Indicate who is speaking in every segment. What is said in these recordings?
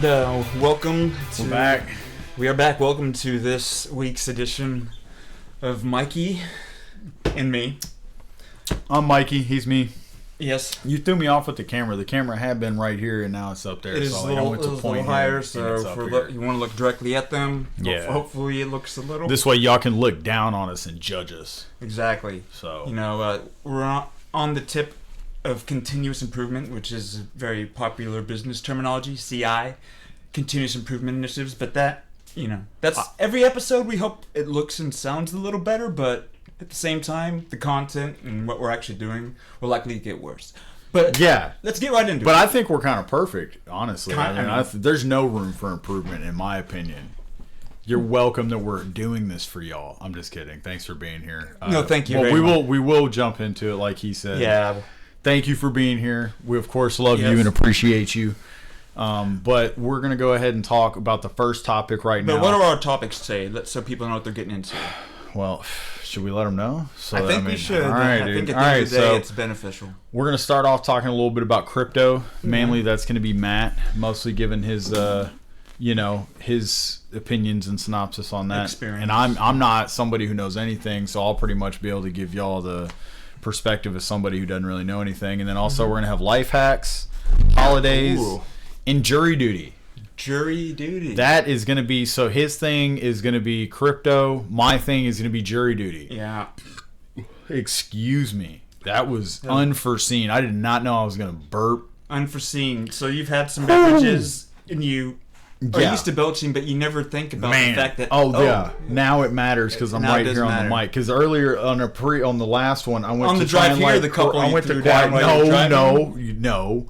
Speaker 1: And welcome to...
Speaker 2: We're back.
Speaker 1: We are back. Welcome to this week's edition of Mikey and me.
Speaker 2: I'm Mikey. He's me.
Speaker 1: Yes.
Speaker 2: You threw me off with the camera. The camera had been right here, and now it's up there.
Speaker 1: It is
Speaker 2: so
Speaker 1: a little higher, so if you want to look directly at them, hopefully it looks a little...
Speaker 2: This way y'all can look down on us and judge us.
Speaker 1: Exactly.
Speaker 2: So
Speaker 1: we're on the tip of continuous improvement, which is a very popular business terminology, CI, continuous improvement initiatives, but that's every episode we hope it looks and sounds a little better, but at the same time, the content and what we're actually doing will likely get worse. But
Speaker 2: yeah,
Speaker 1: let's get right into it.
Speaker 2: But I think we're kind of perfect, honestly. There's no room for improvement, in my opinion. You're welcome that we're doing this for y'all. I'm just kidding. Thanks for being here.
Speaker 1: No, thank you.
Speaker 2: Well, we will jump into it, like he said.
Speaker 1: Yeah.
Speaker 2: Thank you for being here. We, of course, love you and appreciate you. But we're going to go ahead and talk about the first topic right now.
Speaker 1: But what are our topics today, so people know what they're getting into?
Speaker 2: Well, should we let them know?
Speaker 1: I think we should.
Speaker 2: All right,
Speaker 1: I
Speaker 2: dude.
Speaker 1: think at the end of the day, it's beneficial.
Speaker 2: We're going to start off talking a little bit about crypto. Mainly, that's going to be Matt, mostly giving his, his opinions and synopsis on that.
Speaker 1: Experience.
Speaker 2: And I'm not somebody who knows anything, so I'll pretty much be able to give y'all the perspective as somebody who doesn't really know anything. And then also we're going to have life hacks, holidays, and jury duty.
Speaker 1: Jury duty.
Speaker 2: That is going to be, so his thing is going to be crypto. My thing is going to be jury duty.
Speaker 1: Yeah.
Speaker 2: Excuse me. That was unforeseen. I did not know I was going to burp.
Speaker 1: Unforeseen. So you've had some beverages and you are used to belching, but you never think about the fact that...
Speaker 2: Yeah. Now it matters because I'm right here on the mic. Because earlier on the last one, I went
Speaker 1: on
Speaker 2: to
Speaker 1: the drive here, the couple
Speaker 2: I went to quiet. No.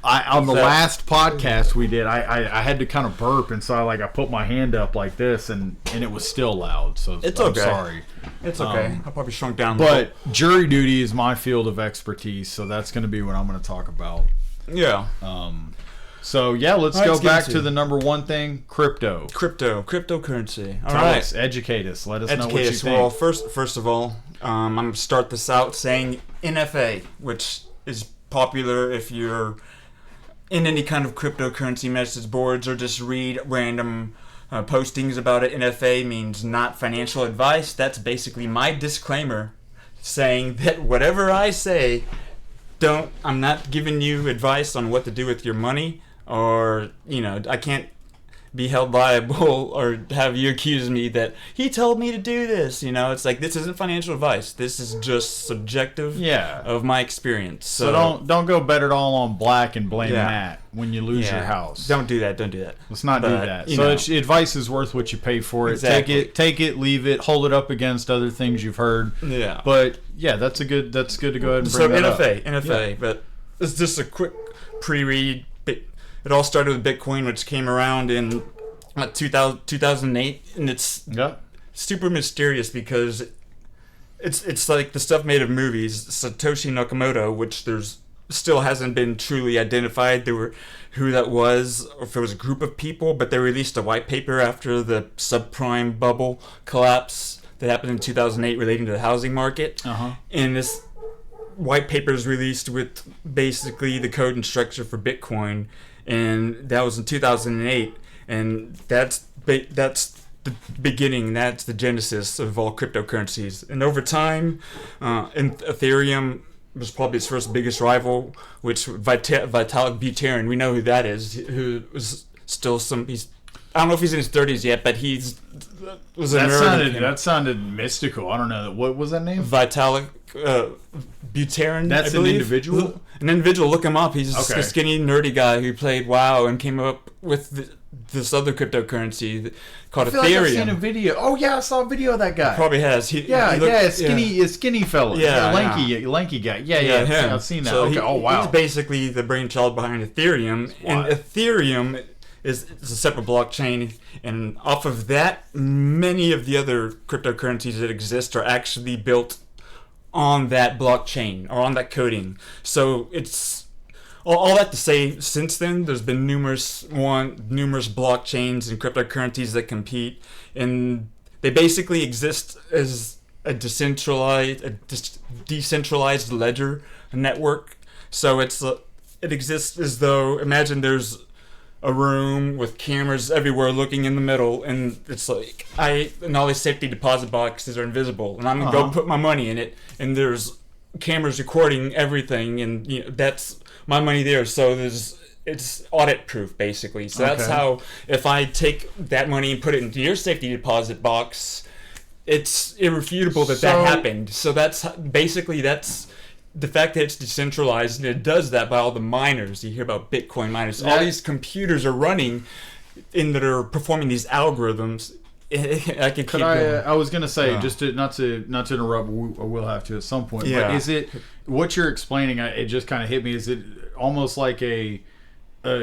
Speaker 2: On the last podcast we did, I had to kind of burp, and so I put my hand up like this, and it was still loud. So
Speaker 1: it's
Speaker 2: I'm
Speaker 1: okay.
Speaker 2: Sorry.
Speaker 1: It's okay. I probably shrunk down.
Speaker 2: But jury duty is my field of expertise, so that's going to be what I'm going to talk about.
Speaker 1: Yeah.
Speaker 2: So yeah, let's go back to the number one thing: cryptocurrency.
Speaker 1: All right,
Speaker 2: educate us. Let us know what you think.
Speaker 1: Well, first of all, I'm going to start this out saying NFA, which is popular if you're in any kind of cryptocurrency message boards or just read random postings about it. NFA means not financial advice. That's basically my disclaimer saying that whatever I say, I'm not giving you advice on what to do with your money, or I can't be held liable or have you accuse me that he told me to do this. It's like, this isn't financial advice. This is just subjective of my experience.
Speaker 2: So don't go bet it all on black and blame Matt when you lose your house.
Speaker 1: Don't do that.
Speaker 2: Let's not do that. So advice is worth what you pay for it.
Speaker 1: Exactly.
Speaker 2: Take it, leave it, hold it up against other things you've heard.
Speaker 1: Yeah.
Speaker 2: But yeah, that's good to go ahead and bring that up.
Speaker 1: NFA, but it's just a quick pre-read. It all started with Bitcoin, which came around in 2008, and it's super mysterious because it's like the stuff made of movies. Satoshi Nakamoto, which there's still hasn't been truly identified who that was, or if it was a group of people, but they released a white paper after the subprime bubble collapse that happened in 2008 relating to the housing market. And this white paper is released with basically the code and structure for Bitcoin, and that was in 2008, and that's the beginning. That's the genesis of all cryptocurrencies. And over time, Ethereum was probably its first biggest rival, which Vitalik Buterin, we know who that is, who was still I don't know if he's in his 30s yet, but was a nerd.
Speaker 2: That sounded mystical. I don't know. What was that name?
Speaker 1: Vitalik Buterin.
Speaker 2: That's an individual?
Speaker 1: An individual. Look him up. He's a skinny, nerdy guy who played WoW and came up with this other cryptocurrency called Ethereum.
Speaker 2: Like I've seen a video. Oh yeah, I saw a video of that guy.
Speaker 1: Probably has.
Speaker 2: A skinny fella. Lanky guy. Yeah. I've seen that.
Speaker 1: So he's basically the brainchild behind Ethereum, and Ethereum is a separate blockchain, and off of that, many of the other cryptocurrencies that exist are actually built on that blockchain or on that coding. So it's all that to say, since then there's been numerous blockchains and cryptocurrencies that compete, and they basically exist as a decentralized ledger network. So it exists as though, imagine there's a room with cameras everywhere looking in the middle, and it's like and all these safety deposit boxes are invisible, and I'm gonna go put my money in it, and there's cameras recording everything, and that's my money there. So it's audit proof basically. So that's how, if I take that money and put it into your safety deposit box, it's irrefutable that happened. So that's the fact that it's decentralized, and it does that by all the miners. You hear about Bitcoin miners. All these computers are running that are performing these algorithms. I could keep going.
Speaker 2: I was gonna say, just not to interrupt. I will have to at some point.
Speaker 1: Yeah.
Speaker 2: But is it what you're explaining? It just kind of hit me. Is it almost like a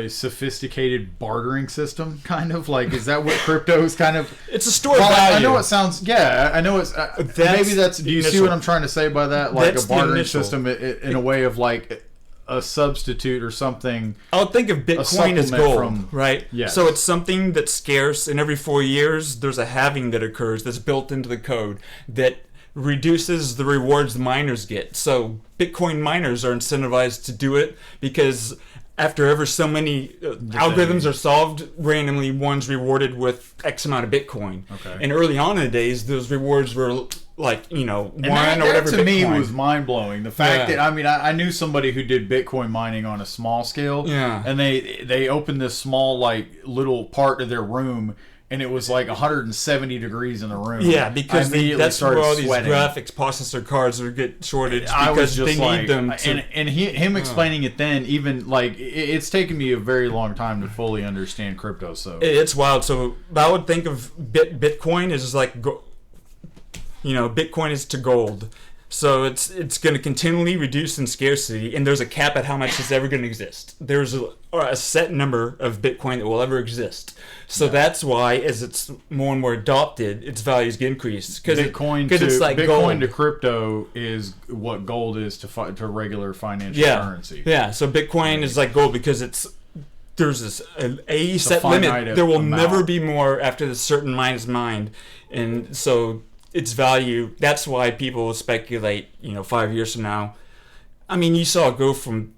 Speaker 2: sophisticated bartering system, kind of like? Is that what crypto is kind of?
Speaker 1: It's a store of value.
Speaker 2: I know it sounds. Yeah, I know it's. Maybe that's. Do you see what I'm trying to say by that? Like a bartering system in a way of like a substitute or something.
Speaker 1: I would think of Bitcoin as gold, right?
Speaker 2: Yes.
Speaker 1: So it's something that's scarce, and every 4 years there's a halving that occurs that's built into the code that reduces the rewards the miners get. So Bitcoin miners are incentivized to do it because after ever so many algorithms are solved, randomly one's rewarded with X amount of Bitcoin.
Speaker 2: Okay.
Speaker 1: And early on in the days, those rewards were like, one or whatever.
Speaker 2: That to me was mind blowing. The fact
Speaker 1: Yeah.
Speaker 2: that I knew somebody who did Bitcoin mining on a small scale.
Speaker 1: Yeah.
Speaker 2: And they opened this small like little part of their room, and it was like 170 degrees in the room.
Speaker 1: Yeah, because that's where all these
Speaker 2: sweating.
Speaker 1: graphics processor cards would get shortage
Speaker 2: I was
Speaker 1: because
Speaker 2: just
Speaker 1: they
Speaker 2: like,
Speaker 1: need them to.
Speaker 2: And him explaining it then, even like it's taken me a very long time to fully understand crypto. So
Speaker 1: It's wild. So I would think of Bitcoin as like, Bitcoin is to gold. So it's going to continually reduce in scarcity, and there's a cap at how much it's ever going to exist. There's a set number of Bitcoin that will ever exist. So that's why, as it's more and more adopted, its values get increased.
Speaker 2: Bitcoin to crypto is what gold is to regular financial currency.
Speaker 1: Yeah. So Bitcoin is like gold because there's this a set limit. There will never be more after the certain mine is mined, and so its value. That's why people speculate. 5 years from now. I mean, you saw it go from.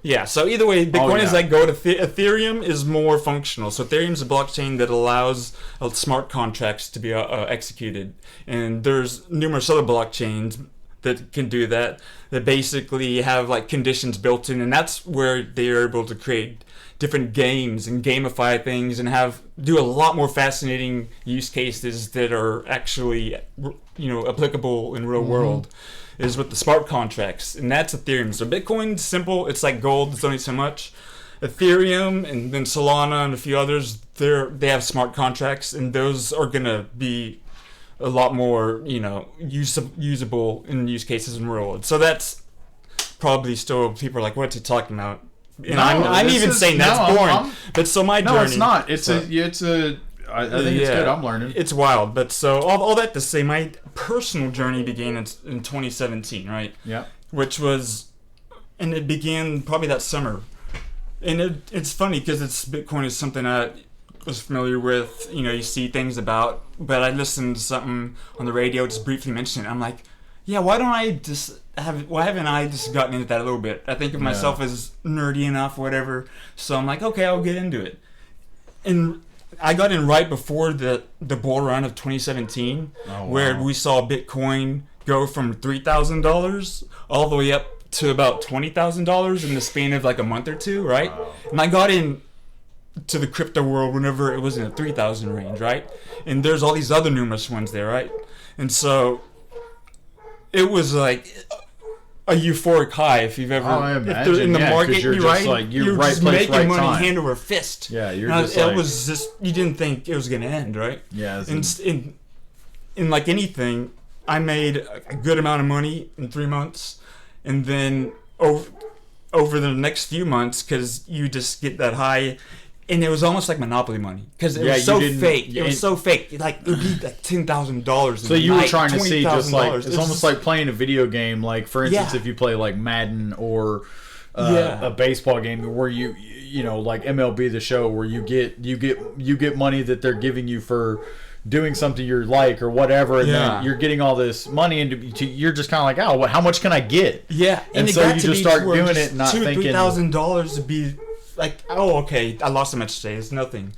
Speaker 1: Yeah, so either way, Bitcoin is like gold. Ethereum is more functional. So Ethereum is a blockchain that allows smart contracts to be executed. And there's numerous other blockchains that can do that basically have like conditions built in. And that's where they are able to create different games and gamify things and do a lot more fascinating use cases that are actually, applicable in real world. Is with the smart contracts, and that's Ethereum. So Bitcoin's simple; it's like gold. It's only so much. Ethereum and then Solana and a few others, they have smart contracts, and those are gonna be a lot more, usable in use cases in real world. So that's probably still people are like, "What's he talking about?" And I'm even saying that's boring. But so my journey.
Speaker 2: No, it's not. It's a. I think it's good. I'm learning.
Speaker 1: It's wild, but so all that to say, my personal journey began in 2017, right?
Speaker 2: Yeah.
Speaker 1: And it began probably that summer. And it's funny because Bitcoin is something I was familiar with. You see things about, but I listened to something on the radio, just briefly mention it. I'm like, yeah, why haven't I just gotten into that a little bit? I think of myself as nerdy enough, whatever. So I'm like, okay, I'll get into it. And I got in right before the bull run of 2017, where we saw Bitcoin go from $3,000 all the way up to about $20,000 in the span of like a month or two, right? Wow. And I got in to the crypto world whenever it was in the 3,000 range, right? And there's all these other numerous ones there, right? And so it was like a euphoric high if you've ever in the market,
Speaker 2: you're just like you're right
Speaker 1: just
Speaker 2: place,
Speaker 1: making
Speaker 2: right
Speaker 1: money
Speaker 2: time.
Speaker 1: hand over fist.
Speaker 2: Yeah, you're
Speaker 1: now,
Speaker 2: just
Speaker 1: it
Speaker 2: like,
Speaker 1: was just you didn't think it was gonna end, right?
Speaker 2: Yeah.
Speaker 1: In like anything, I made a good amount of money in 3 months, and then over the next few months, because you just get that high. And it was almost like Monopoly money because it was so fake. It was so fake. Like it would be like $10,000.
Speaker 2: So you were trying to see just like it's almost
Speaker 1: just
Speaker 2: like playing a video game. Like for instance, if you play like Madden or a baseball game where you like MLB The Show where you get money that they're giving you for doing something you like or whatever, and then you're getting all this money, and you're just kind of like, how much can I get?
Speaker 1: Yeah,
Speaker 2: and so you just start doing it, not thinking
Speaker 1: $2,000-$3,000 to be like, oh, okay, I lost so much today. It's nothing.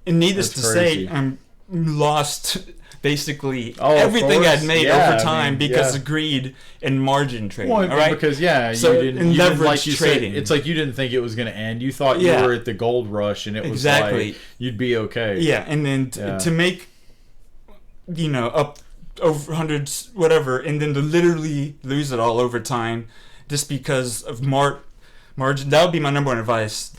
Speaker 1: And needless to say, I'm lost basically everything I'd made over time because of greed and margin trading.
Speaker 2: Well,
Speaker 1: all right?
Speaker 2: Because you didn't like you trading. Said, it's like you didn't think it was going to end. You thought you were at the gold rush, and it was like you'd be okay.
Speaker 1: Yeah, and then to make up over hundreds, whatever, and then to literally lose it all over time, just because of margin. That would be my number one advice.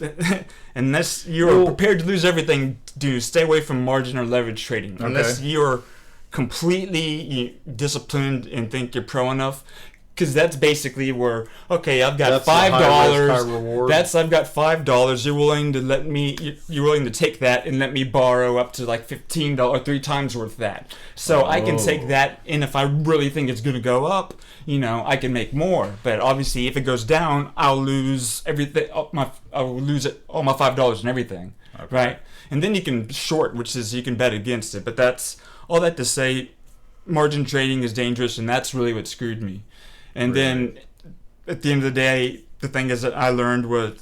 Speaker 1: Unless you're prepared to lose everything, stay away from margin or leverage trading. Okay. Unless you're completely disciplined and think you're pro enough, because that's basically where I've got $5. I've got $5. You're willing to take that and let me borrow up to like $15, 3 times worth of that. So I can take that, and if I really think it's going to go up, I can make more. But obviously, if it goes down, I'll lose everything. I'll lose all my $5 and everything, right? And then you can short, which is you can bet against it. But that's all that to say. Margin trading is dangerous, and that's really what screwed me. And then, at the end of the day, the thing is that I learned was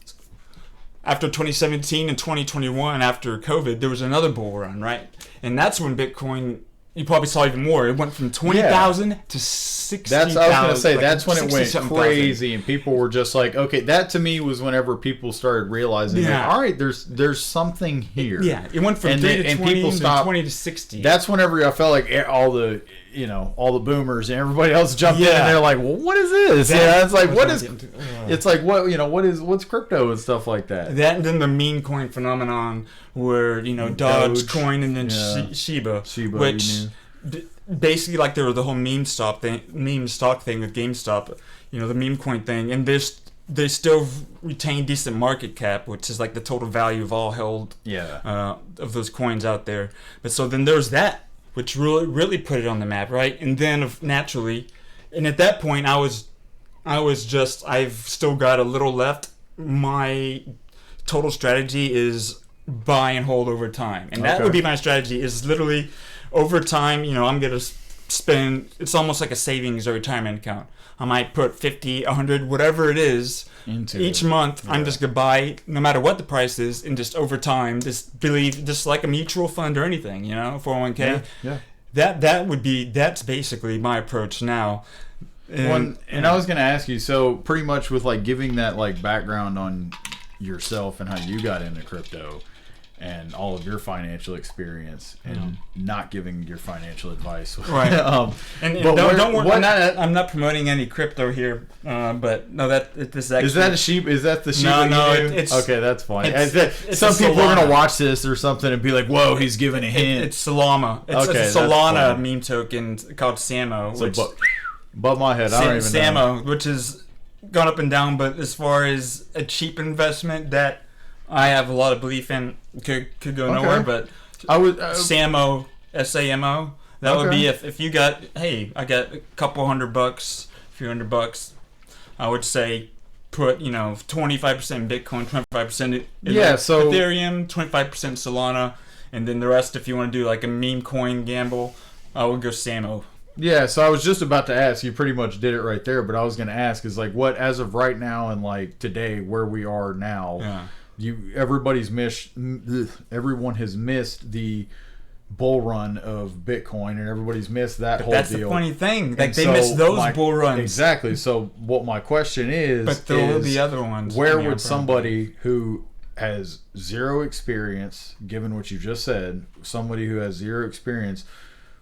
Speaker 1: after 2017 and 2021, after COVID, there was another bull run, right? And that's when Bitcoin, you probably saw even more. It went from 20,000 to 60,000.
Speaker 2: I was going to say, that's when it went crazy, and people were just like, okay, that to me was whenever people started realizing, all right, there's something here.
Speaker 1: Yeah, it went from 3 to 20 to 20 to 60.
Speaker 2: That's whenever I felt like all the boomers and everybody else jumped in, and they're like, well, what is this? It's like, what's crypto and stuff like that.
Speaker 1: That and then the meme coin phenomenon where, Dogecoin and then Shiba, which basically like there was the whole meme stock thing with GameStop, the meme coin thing, and they still retain decent market cap, which is like the total value of all held of those coins out there. But so then there's that, which really put it on the map, right? And then naturally, and at that point I've still got a little left. My total strategy is buy and hold over time. And that would be my strategy, is literally over time, I'm going to spend, it's almost like a savings or retirement account. I might put 50, 100, whatever it is, into each month. I'm just going to buy, no matter what the price is, and just over time, just like a mutual fund or anything, 401k.
Speaker 2: Yeah.
Speaker 1: That's basically my approach now.
Speaker 2: And I was going to ask you, so pretty much with like giving that like background on yourself and how you got into crypto and all of your financial experience, and not giving your financial advice,
Speaker 1: right? Don't worry. I'm not promoting any crypto here, but no, this actually
Speaker 2: is that the Shiba?
Speaker 1: No, it's
Speaker 2: okay. That's fine. It's some people are gonna watch this or something and be like, "Whoa, he's giving a hint."
Speaker 1: It's Solana. It's a Solana meme token called Samo.
Speaker 2: But my head, I don't even know.
Speaker 1: Samo, which has gone up and down, but as far as a cheap investment that I have a lot of belief in, could go nowhere, but I would Samo, SAMO. That would be if you got, I got a couple $100, a few $100. I would say put 25% Bitcoin, 25% Ethereum, 25% Solana, and then the rest, if you want to do like a meme coin gamble, I would go Samo.
Speaker 2: Yeah, so I was just about to ask. You pretty much did it right there, but I was going to ask is like, what as of right now and like today, where we are now.
Speaker 1: Yeah.
Speaker 2: Everyone has missed the bull run of Bitcoin, and everybody's missed that whole deal.
Speaker 1: That's the funny thing. Like, they missed those bull runs.
Speaker 2: Exactly. So what my question is,
Speaker 1: but there will be other ones.
Speaker 2: Where would somebody who has zero experience, given what you just said, somebody who has zero experience,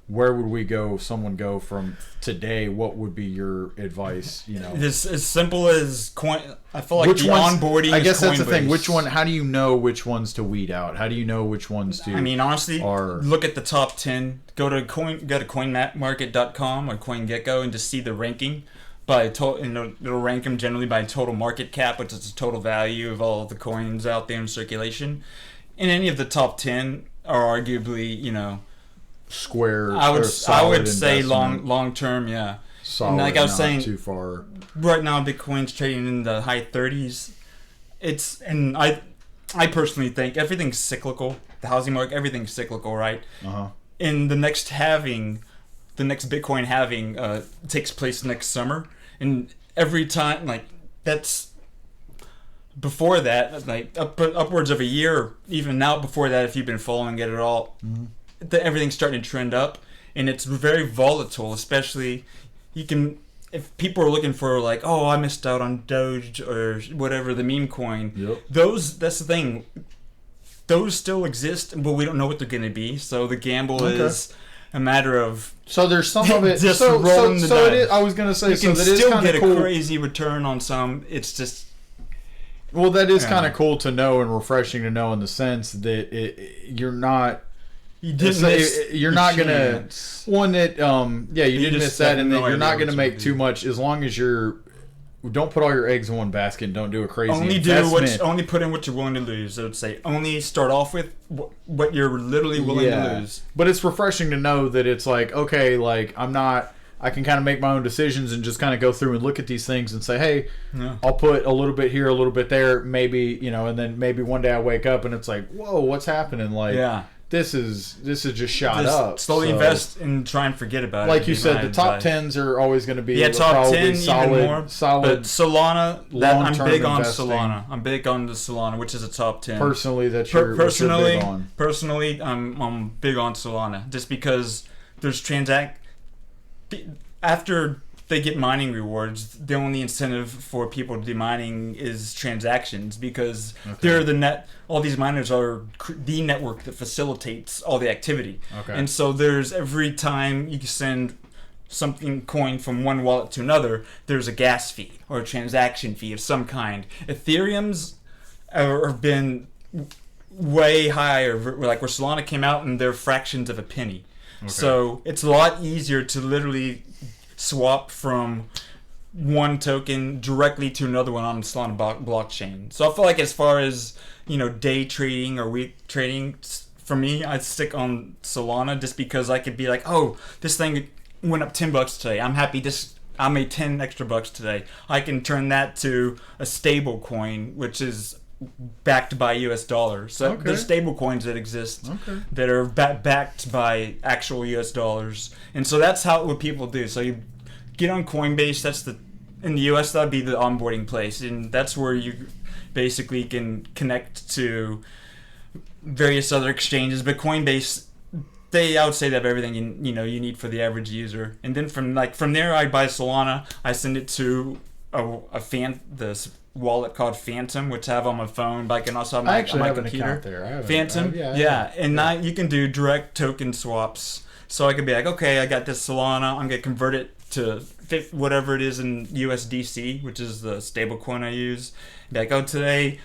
Speaker 2: where would we go? Someone go from today? What would be your advice?
Speaker 1: It's as simple as coin. I feel like onboarding.
Speaker 2: I guess that's the thing. Which one? How do you know which ones to weed out? How do you know which ones to?
Speaker 1: I mean, honestly, look at the top 10. Go to coinmarket.com or CoinGecko and just see the ranking by total. It'll rank them generally by total market cap, which is the total value of all of the coins out there in circulation. And any of the top 10 are arguably,
Speaker 2: square.
Speaker 1: I would say long term, yeah.
Speaker 2: Solid,
Speaker 1: and like I was saying,
Speaker 2: too far.
Speaker 1: Right now, Bitcoin's trading in the high 30s. I personally think everything's cyclical. The housing market, everything's cyclical, right? In the next Bitcoin halving takes place next summer, and every time that's before that, like upwards of a year, even now before that, if you've been following it at all, everything's starting to trend up, and it's very volatile. Especially, if people are looking for like, oh, I missed out on Doge or whatever, the meme coin.
Speaker 2: Yep.
Speaker 1: That's the thing. Those still exist, but we don't know what they're going to be. So the gamble is a matter of.
Speaker 2: So there's some of it.
Speaker 1: Just
Speaker 2: so it is, I was going to say,
Speaker 1: you
Speaker 2: so
Speaker 1: can
Speaker 2: that
Speaker 1: still
Speaker 2: is
Speaker 1: get a
Speaker 2: cool.
Speaker 1: crazy return on some. It's just.
Speaker 2: Well, that is kind of cool to know and refreshing to know in the sense that you're not.
Speaker 1: You didn't miss
Speaker 2: you're not gonna one that you didn't miss that, and then you're not gonna make too much as long as don't put all your eggs in one basket and don't do a crazy investment.
Speaker 1: Only put in what you're willing to lose. I would say only start off with what you're literally willing to lose.
Speaker 2: But it's refreshing to know that it's like, okay, like I can kind of make my own decisions and just kind of go through and look at these things and say, hey, I'll put a little bit here, a little bit there, maybe, and then maybe one day I wake up and it's like, whoa, what's happening? Like, this is just shot up.
Speaker 1: Slowly invest and try and forget about it.
Speaker 2: Like you said, the top 10s are always going to be
Speaker 1: top 10
Speaker 2: solid,
Speaker 1: even more.
Speaker 2: Solid.
Speaker 1: But Solana, I'm big on
Speaker 2: investing.
Speaker 1: Solana. I'm big on the Solana, which is a top 10.
Speaker 2: Personally, that's what you're big on.
Speaker 1: Personally, I'm big on Solana just because there's after they get mining rewards, the only incentive for people to do mining is transactions because they're all these miners are the network that facilitates all the activity. And so there's every time you send something coin from one wallet to another, there's a gas fee or a transaction fee of some kind. Ethereum's have been way higher, like where Solana came out and they're fractions of a penny. So it's a lot easier to literally swap from one token directly to another one on the Solana blockchain. So I feel like as far as day trading or week trading, for me, I'd stick on Solana just because I could be like, oh, this thing went up $10 today. I'm happy. I made 10 extra bucks today. I can turn that to a stable coin, which is backed by US dollars. So there's stable coins that exist that are backed by actual US dollars. And so that's what people do. So you get on Coinbase, in the US that'd be the onboarding place, and that's where you basically can connect to various other exchanges. But Coinbase, I would say they have everything you need for the average user. And then from there I buy Solana, I send it to this wallet called Phantom, which I have on my phone, but I can also have on my computer.
Speaker 2: Account there.
Speaker 1: Phantom, now you can do direct token swaps. So I could be like, okay, I got this Solana, I'm gonna convert it to whatever it is in USDC, which is the stable coin I use. Be like, oh, today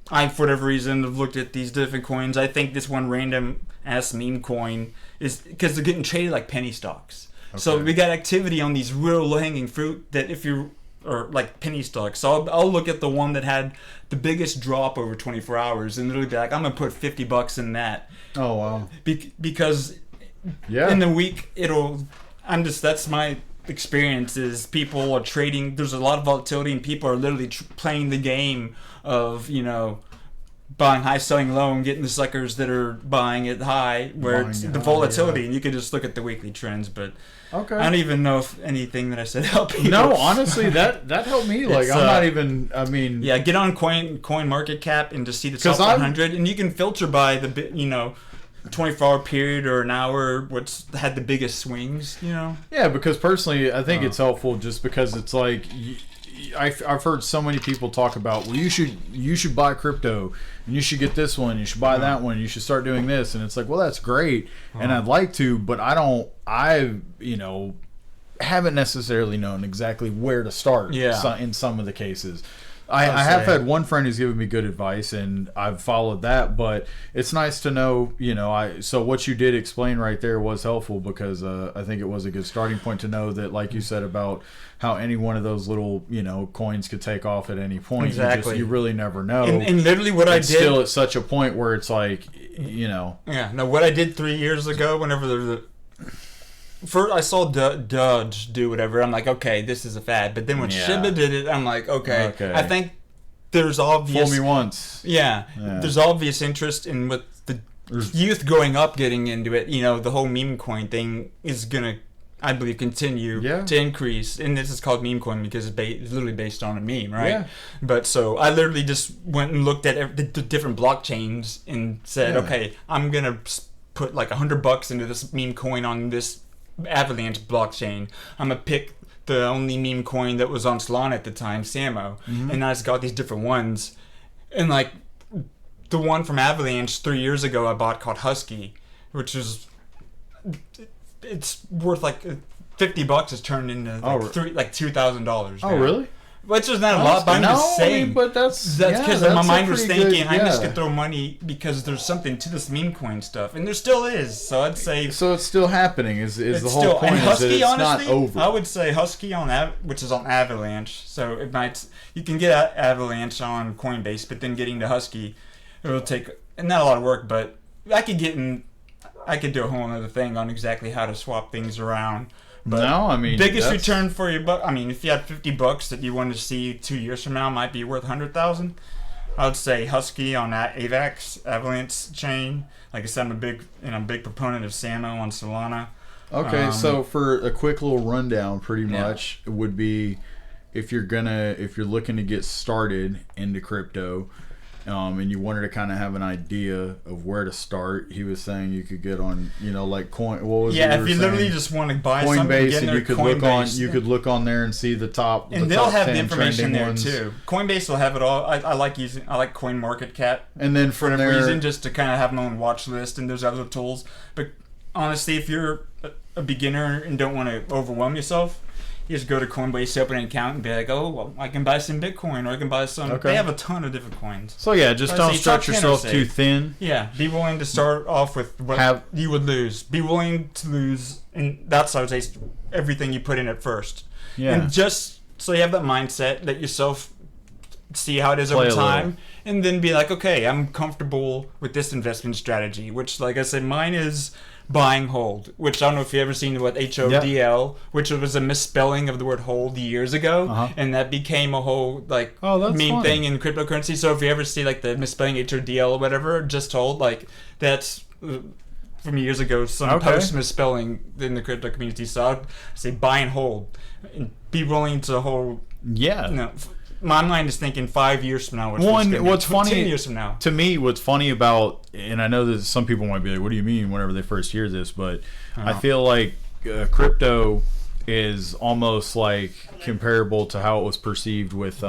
Speaker 1: I, for whatever reason, have looked at these different coins. I think this one random ass meme coin is because they're getting traded like penny stocks. So we got activity on these real low-hanging fruit that or like penny stocks. So I'll look at the one that had the biggest drop over 24 hours and literally be like, I'm gonna put $50 in that.
Speaker 2: Oh wow!
Speaker 1: Because in the week that's my experience is people are trading. There's a lot of volatility and people are literally playing the game of buying high, selling low, and getting the suckers that are buying it high, where it's the volatility, and you can just look at the weekly trends. But I don't even know if anything that I said helped people.
Speaker 2: No, honestly, that helped me. Like, I'm not even. I mean,
Speaker 1: get on Coin Market Cap and just see the top 100, and you can filter by the 24-hour period or an hour what's had the biggest swings.
Speaker 2: Yeah, because personally, I think it's helpful just because it's like. I've heard so many people talk about, well, you should buy crypto and you should get this one, you should buy that one, you should start doing this, and it's like, well, that's great, and I'd like to, but I haven't necessarily known exactly where to start in some of the cases. I have had one friend who's given me good advice, and I've followed that. But it's nice to know, so what you did explain right there was helpful because I think it was a good starting point to know that, like you said about how any one of those little, coins could take off at any point.
Speaker 1: Exactly.
Speaker 2: You really never know.
Speaker 1: And literally what I did.
Speaker 2: Still at such a point where it's like,
Speaker 1: Yeah. No, what I did 3 years ago, whenever first I saw Doge do whatever, I'm like, okay, this is a fad. But then when Shiba did it, I'm like, okay. I think there's obvious...
Speaker 2: Fool me once.
Speaker 1: Yeah. There's obvious interest in what the youth growing up getting into it. The whole meme coin thing is going to I believe, continue to increase. And this is called meme coin because it's literally based on a meme, right? Yeah. But so I literally just went and looked at the different blockchains and said, okay, I'm going to put like $100 into this meme coin on this Avalanche blockchain. I'm going to pick the only meme coin that was on Solana at the time, Samo. And I just got these different ones. And like the one from Avalanche 3 years ago I bought called Husky, which is... It's worth like $50 is turned into like $2,000.
Speaker 2: Oh, really?
Speaker 1: Which is not a lot, but I'm just saying.
Speaker 2: But that's
Speaker 1: because my mind was thinking I'm just gonna throw money because there's something to this meme coin stuff, and there still is. So I'd say.
Speaker 2: So it's still happening. Is the whole point? And Husky, is that it's honestly, not over.
Speaker 1: I would say Husky which is on Avalanche. So it might you can get Avalanche on Coinbase, but then getting to Husky, it will take not a lot of work, but I could do a whole other thing on exactly how to swap things around. But
Speaker 2: no, I mean,
Speaker 1: biggest return for your buck. I mean, if you had $50 that you wanted to see 2 years from now, might be worth $100,000. I would say Husky on that AVAX Avalanche chain. Like I said, I'm a big proponent of Samo on Solana.
Speaker 2: Okay, so for a quick little rundown, pretty much it would be if you're looking to get started into crypto. And you wanted to kind of have an idea of where to start. He was saying you could get on, like coin. What was it?
Speaker 1: Yeah, if you literally just want to buy
Speaker 2: Coinbase,
Speaker 1: something,
Speaker 2: and you could look on there and see the top.
Speaker 1: And they'll have the information there too. Coinbase will have it all. I like CoinMarketCap.
Speaker 2: And then for
Speaker 1: whatever reason, just to kind of have my own watch list. And there's other tools. But honestly, if you're a beginner and don't want to overwhelm yourself, you just go to Coinbase, open an account, and be like, oh, well, I can buy some Bitcoin, or I can buy some... Okay. They have a ton of different coins.
Speaker 2: So, yeah, just don't stretch yourself too thin.
Speaker 1: Yeah, be willing to start off with what you would lose. Be willing to lose, and that's, I would say, everything you put in at first. Yeah. And just so you have that mindset, let yourself see how it is over time, and then be like, okay, I'm comfortable with this investment strategy, which, like I said, mine is... buying hold, which I don't know if you've ever seen what HODL, which was a misspelling of the word hold years ago, and that became a whole meme thing in cryptocurrency. So if you ever see like the misspelling HODL or whatever, just hold that's from years ago some post misspelling in the crypto community. So I'd say buy and hold, and be willing to hold. Yeah. My mind is thinking 5 years from now.
Speaker 2: What's funny
Speaker 1: 10 years from now.
Speaker 2: To me, what's funny about, and I know that some people might be like, what do you mean whenever they first hear this, but I feel like crypto is almost like comparable to how it was perceived with,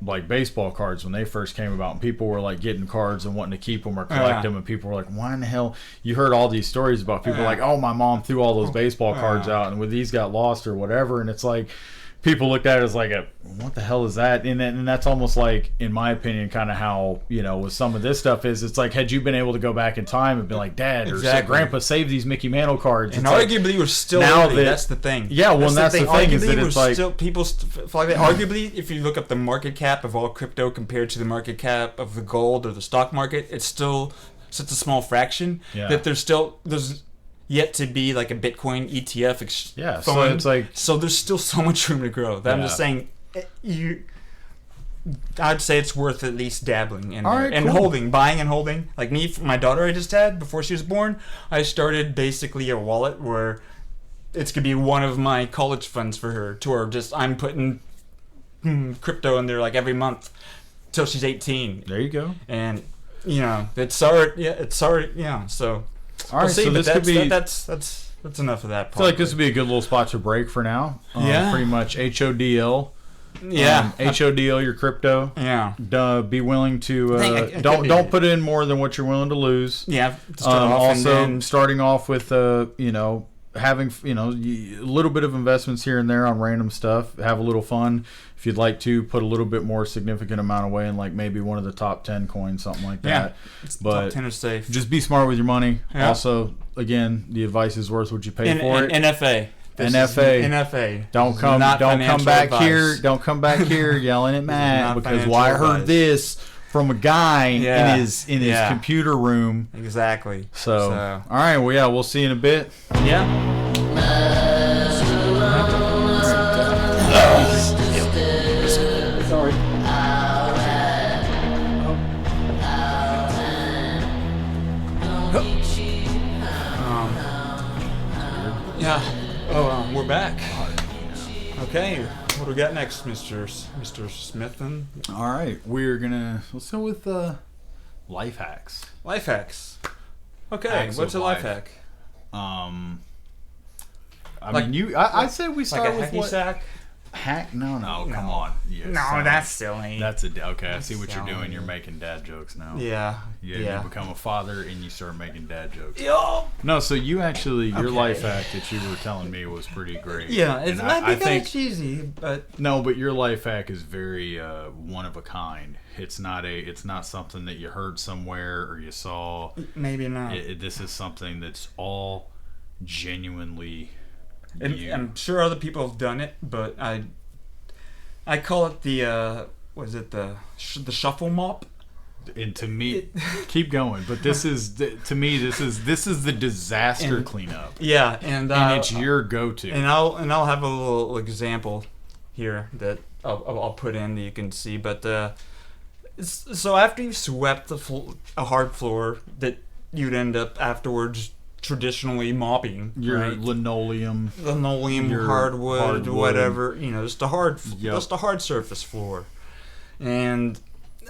Speaker 2: like baseball cards when they first came about, and people were like getting cards and wanting to keep them or collect them, and people were like, why in the hell? You heard all these stories about people like, oh, my mom threw all those baseball cards out and these got lost or whatever, and it's like, people looked at it as like, what the hell is that? And that's almost like, in my opinion, kind of how, with some of this stuff is, it's like, had you been able to go back in time and be like, Dad or Grandpa, save these Mickey Mantle cards.
Speaker 1: And arguably we're still that's the thing.
Speaker 2: Yeah, well, that's the thing is that it's like...
Speaker 1: Arguably, if you look up the market cap of all crypto compared to the market cap of the gold or the stock market, it's still such a small fraction that there's yet to be like a Bitcoin ETF fund.
Speaker 2: So it's like,
Speaker 1: so there's still so much room to grow. I'm just saying, I'd say it's worth at least dabbling in there and holding, buying and holding. Like me, my daughter I just had before she was born, I started basically a wallet where it's gonna be one of my college funds for her. I'm putting crypto in there like every month till she's 18.
Speaker 2: There you go.
Speaker 1: And it's already. So.
Speaker 2: All right, so this could be...
Speaker 1: That's enough of that part.
Speaker 2: I feel like this would be a good little spot to break for now. Pretty much HODL.
Speaker 1: Yeah.
Speaker 2: HODL your crypto.
Speaker 1: Yeah.
Speaker 2: Be willing to... don't put in more than what you're willing to lose.
Speaker 1: Yeah.
Speaker 2: Starting off with, having, a little bit of investments here and there on random stuff. Have a little fun. If you'd like to, put a little bit more significant amount away in like maybe one of the top 10 coins, something like that. But
Speaker 1: top 10 is safe.
Speaker 2: Just be smart with your money. Yeah. Also, again, the advice is worth what you pay for it.
Speaker 1: NFA. NFA.
Speaker 2: Don't come back here. Don't come back here yelling at Matt because I heard this from a guy in his computer room.
Speaker 1: Exactly.
Speaker 2: So all right, well, we'll see you in a bit.
Speaker 1: Yeah. Sorry. back. Okay, what do we got next, Mr. Smithen?
Speaker 2: All right, let's go with life hacks.
Speaker 1: Life hacks. Okay,
Speaker 2: Hacks
Speaker 1: what's a
Speaker 2: of
Speaker 1: life
Speaker 2: life.
Speaker 1: hack?
Speaker 2: I'd say we start
Speaker 1: like a
Speaker 2: with
Speaker 1: hacky sack?
Speaker 2: Hack? No, come on. Yeah,
Speaker 1: No, that's silly.
Speaker 2: Okay, I see what
Speaker 1: silly.
Speaker 2: you're doing. You're making dad jokes now.
Speaker 1: Yeah.
Speaker 2: You become a father and you start making dad jokes.
Speaker 1: Yo.
Speaker 2: No, so you actually, your
Speaker 1: Okay.
Speaker 2: life hack that you were telling me was pretty great.
Speaker 1: Yeah, it
Speaker 2: And
Speaker 1: might be kind of cheesy, but
Speaker 2: no, but your life hack is very one of a kind. It's not something that you heard somewhere or you saw.
Speaker 1: maybe not.
Speaker 2: This is something that's all genuinely.
Speaker 1: I'm sure other people have done it, but I call it the the shuffle mop.
Speaker 2: And to me, keep going. But this is to me this is the disaster cleanup.
Speaker 1: Yeah, and
Speaker 2: it's your go-to.
Speaker 1: And I'll have a little example here that I'll put in that you can see. But so after you've swept a hard floor that you'd end up afterwards traditionally mopping,
Speaker 2: your
Speaker 1: right?
Speaker 2: linoleum,
Speaker 1: your hardwood, whatever, just a hard surface floor. And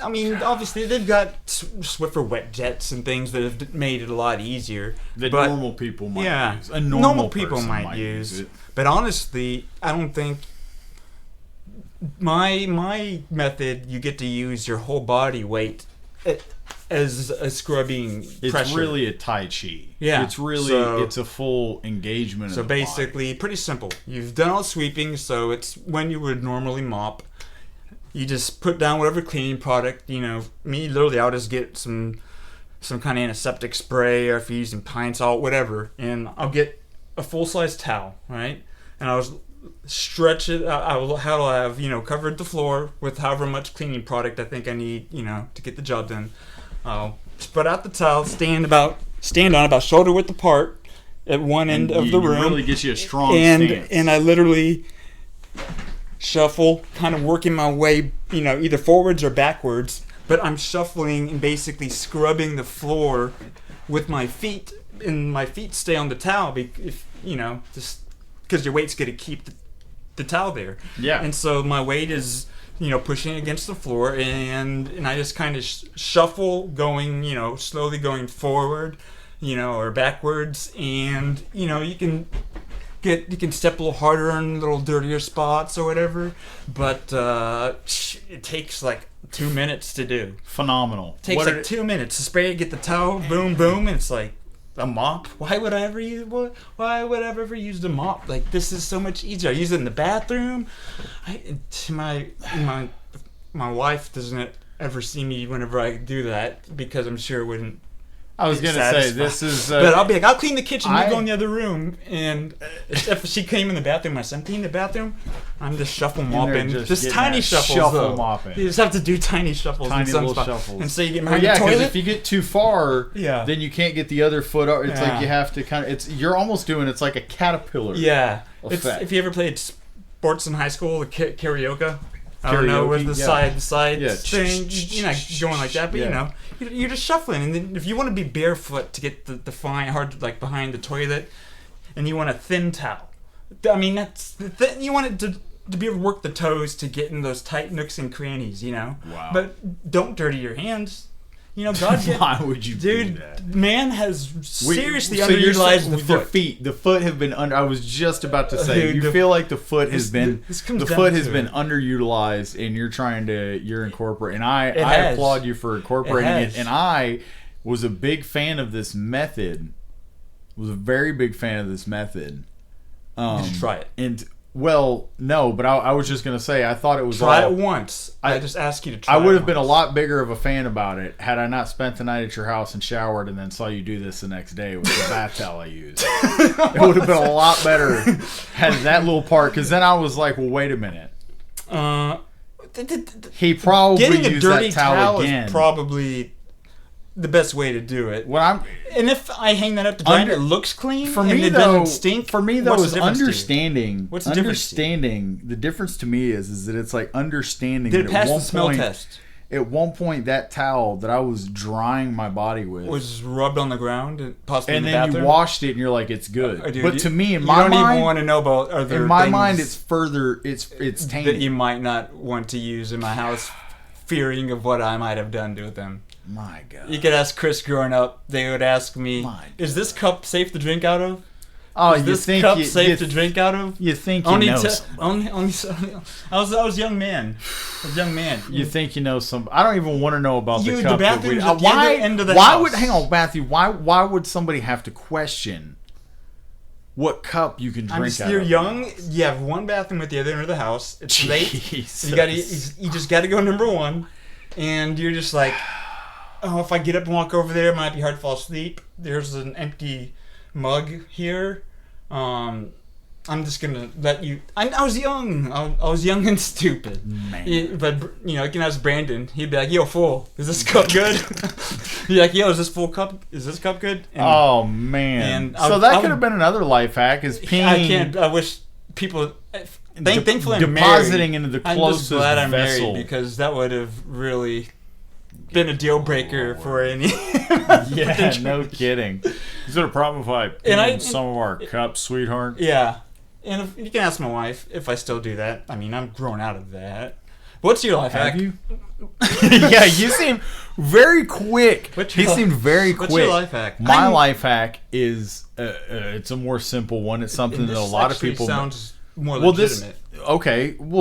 Speaker 1: I mean, obviously they've got Swiffer wet jets and things that have made it a lot easier
Speaker 2: that normal people might use. A
Speaker 1: normal people might use
Speaker 2: it.
Speaker 1: But honestly, I don't think my method, you get to use your whole body weight as a scrubbing
Speaker 2: it's
Speaker 1: pressure.
Speaker 2: Really a Tai Chi.
Speaker 1: Yeah.
Speaker 2: It's really, it's a full engagement
Speaker 1: So
Speaker 2: of the
Speaker 1: basically,
Speaker 2: body.
Speaker 1: pretty simple. You've done all sweeping, so it's when you would normally mop. You just put down whatever cleaning product, me, literally, I'll just get some kind of antiseptic spray, or if you're using pine salt, whatever, and I'll get a full-size towel, right? And I'll stretch it, I'll have, covered the floor with however much cleaning product I think I need, to get the job done. I'll spread out the towel, stand on about shoulder width apart at one end of the room.
Speaker 2: It really gets you a strong stance.
Speaker 1: And I literally shuffle, kind of working my way, either forwards or backwards, but I'm shuffling and basically scrubbing the floor with my feet, and my feet stay on the towel, just because your weight's going to keep the towel there.
Speaker 2: Yeah.
Speaker 1: And so my weight is, pushing against the floor, and I just kind of shuffle, going, slowly going forward, or backwards, and, you can step a little harder in little dirtier spots or whatever, but it takes like 2 minutes to do.
Speaker 2: Phenomenal.
Speaker 1: It takes 2 minutes to spray it, get the towel, boom, boom, and it's like a mop. Why would I ever use the mop? Like, this is so much easier. I use it in the bathroom. My wife doesn't ever see me whenever I do that, because I'm sure it wouldn't.
Speaker 2: I was going to say, this is...
Speaker 1: but I'll be like, I'll clean the kitchen, you go in the other room, and if she came in the bathroom, I said, I'm cleaning the bathroom, I'm just shuffle mopping. Just tiny shuffles,
Speaker 2: mopping.
Speaker 1: You just have to do tiny shuffles.
Speaker 2: Tiny
Speaker 1: in some
Speaker 2: little
Speaker 1: spot.
Speaker 2: shuffles.
Speaker 1: And so you get behind the toilet.
Speaker 2: because if you get too far, then you can't get the other foot up. It's like you have to you're almost doing, it's like a caterpillar effect.
Speaker 1: If you ever played sports in high school, the karaoke, I don't know, with the side thing, you're not going like that, but you're just shuffling. And then if you want to be barefoot to get the fine hard, like behind the toilet, and you want a thin towel, I mean, that's you want it to be able to work the toes to get in those tight nooks and crannies, Wow. But don't dirty your hands. God.
Speaker 2: Why would you do that?
Speaker 1: Man has seriously underutilized the foot.
Speaker 2: The foot have been under. I was just about to say, you feel like the foot has been underutilized, and you're incorporating. And I applaud you for incorporating it. And I was a big fan of this method. Was a very big fan of this method.
Speaker 1: You should try it.
Speaker 2: And well, no, but I was just gonna say, I thought it was
Speaker 1: try it once. I just asked you to try.
Speaker 2: I would have been a lot bigger of a fan about it had I not spent the night at your house and showered and then saw you do this the next day with the bath towel I used. It would have been a lot better had that little part, because then I was like, well, wait a minute. He probably
Speaker 1: getting
Speaker 2: used
Speaker 1: a dirty
Speaker 2: that towel again.
Speaker 1: Is probably the best way to do it.
Speaker 2: And
Speaker 1: if I hang that up to dry and it looks clean,
Speaker 2: for me,
Speaker 1: and it doesn't stink.
Speaker 2: For me, though, is
Speaker 1: understanding.
Speaker 2: What's the difference? The difference to me is that it's like understanding.
Speaker 1: Did it pass
Speaker 2: the
Speaker 1: smell test?
Speaker 2: at one point that towel that I was drying my body with
Speaker 1: was rubbed on the ground and possibly in the
Speaker 2: then
Speaker 1: bathroom?
Speaker 2: You washed it and you're like, it's good.
Speaker 1: Dude,
Speaker 2: but to me, in
Speaker 1: you
Speaker 2: my
Speaker 1: don't
Speaker 2: mind,
Speaker 1: even want to know about other
Speaker 2: in my
Speaker 1: things
Speaker 2: mind, it's tainted.
Speaker 1: that you might not want to use in my house, fearing of what I might have done to them.
Speaker 2: My God.
Speaker 1: You could ask Chris growing up. They would ask me, "Is this cup safe to drink out of?
Speaker 2: Oh,
Speaker 1: is this cup safe to drink out of?"
Speaker 2: You think you know somebody.
Speaker 1: I was a young man.
Speaker 2: You think you know some? I don't even want to know about the cup.
Speaker 1: Why
Speaker 2: would hang on, Matthew? Why would somebody have to question what cup you can drink out of?
Speaker 1: You're young. You have one bathroom at the other end of the house. It's late. You just got to go number one, and you're just like, oh, if I get up and walk over there, it might be hard to fall asleep. There's an empty mug here. I'm just gonna let you. I was young. I was young and stupid.
Speaker 2: Man.
Speaker 1: But you know, you can ask Brandon. He'd be like, "Yo, fool, is this cup good?" He'd be like, "Yo, is this cup good?" And,
Speaker 2: oh man. So that could have been another life hack. Is peeing.
Speaker 1: I wish people. Thankfully, I'm
Speaker 2: depositing
Speaker 1: married.
Speaker 2: into the closest
Speaker 1: I'm just glad I'm
Speaker 2: vessel.
Speaker 1: married because that would have really been a deal breaker for any.
Speaker 2: Yeah, no kidding. Is it a problem if I pee in some of our cups, sweetheart?
Speaker 1: Yeah. And if, you can ask my wife if I still do that. I mean, I'm grown out of that. What's your life hack?
Speaker 2: Have you? Yeah, you seem very quick. Seemed very quick.
Speaker 1: What's your life hack?
Speaker 2: My life hack is it's a more simple one. It's something that a lot of people
Speaker 1: sounds more legitimate.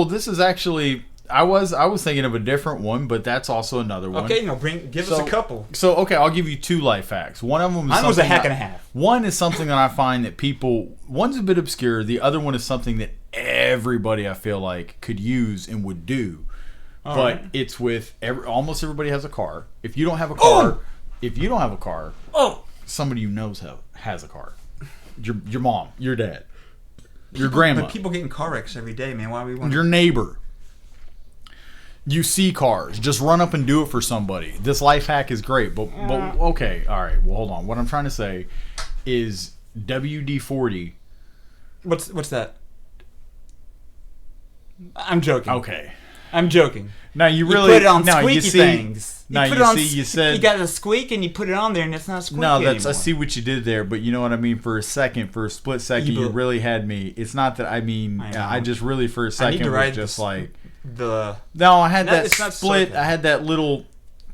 Speaker 2: This is actually. I was thinking of a different one, but that's also another one.
Speaker 1: Okay, give us a couple.
Speaker 2: So I'll give you two life hacks. One of them is
Speaker 1: mine was a hack and a half.
Speaker 2: One is something that I find that one's a bit obscure. The other one is something that everybody I feel like could use and would do. It's with almost everybody has a car. If you don't have a car, somebody you know has a car. Your mom, your dad, your grandma.
Speaker 1: But people get in car wrecks every day, man. Why do we want
Speaker 2: your neighbor? You see cars, just run up and do it for somebody. This life hack is great, but okay, all right. Well, hold on. What I'm trying to say is WD-40.
Speaker 1: What's that? I'm joking.
Speaker 2: Okay,
Speaker 1: I'm joking.
Speaker 2: Now you really
Speaker 1: put it on squeaky things.
Speaker 2: You said
Speaker 1: you got a squeak and you put it on there and it's not squeaky anymore.
Speaker 2: I see what you did there, but you know what I mean. For a split second, you really had me. It's not that I mean. I just really for a second was just like. I had that split. I had that little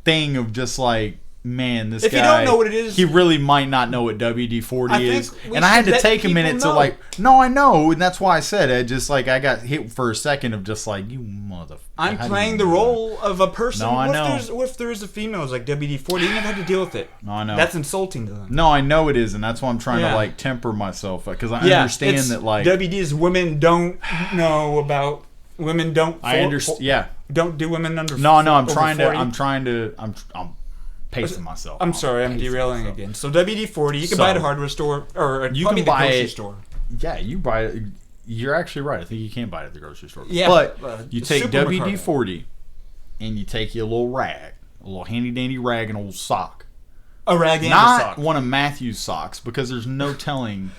Speaker 2: thing of just like, man, this guy.
Speaker 1: If you don't know what it is,
Speaker 2: he really might not know what WD-40 is. And I had to take a minute to like, no, I know, and that's why I said it. Just like I got hit for a second of just like, you motherfucker.
Speaker 1: I'm playing the role of a person.
Speaker 2: No, I know.
Speaker 1: What if there is a female who's like WD-40? You never have to deal with it.
Speaker 2: No, I know.
Speaker 1: That's insulting to them.
Speaker 2: No, I know it is, and that's why I'm trying to like temper myself because I understand that like
Speaker 1: WD is women don't know about. Women don't.
Speaker 2: I understand. Yeah.
Speaker 1: Don't do women under.
Speaker 2: No. I'm pacing myself.
Speaker 1: I'm sorry. I'm derailing again. So WD-40, you can buy it at a hardware store or
Speaker 2: you can buy
Speaker 1: the
Speaker 2: it.
Speaker 1: Grocery store.
Speaker 2: Yeah, you buy it. You're actually right. I think you can buy it at the grocery store.
Speaker 1: Yeah,
Speaker 2: but you take WD-40 and you take your little rag, a little handy dandy rag, and an old sock.
Speaker 1: A rag and
Speaker 2: a sock.
Speaker 1: Not
Speaker 2: one of Matthew's socks because there's no telling.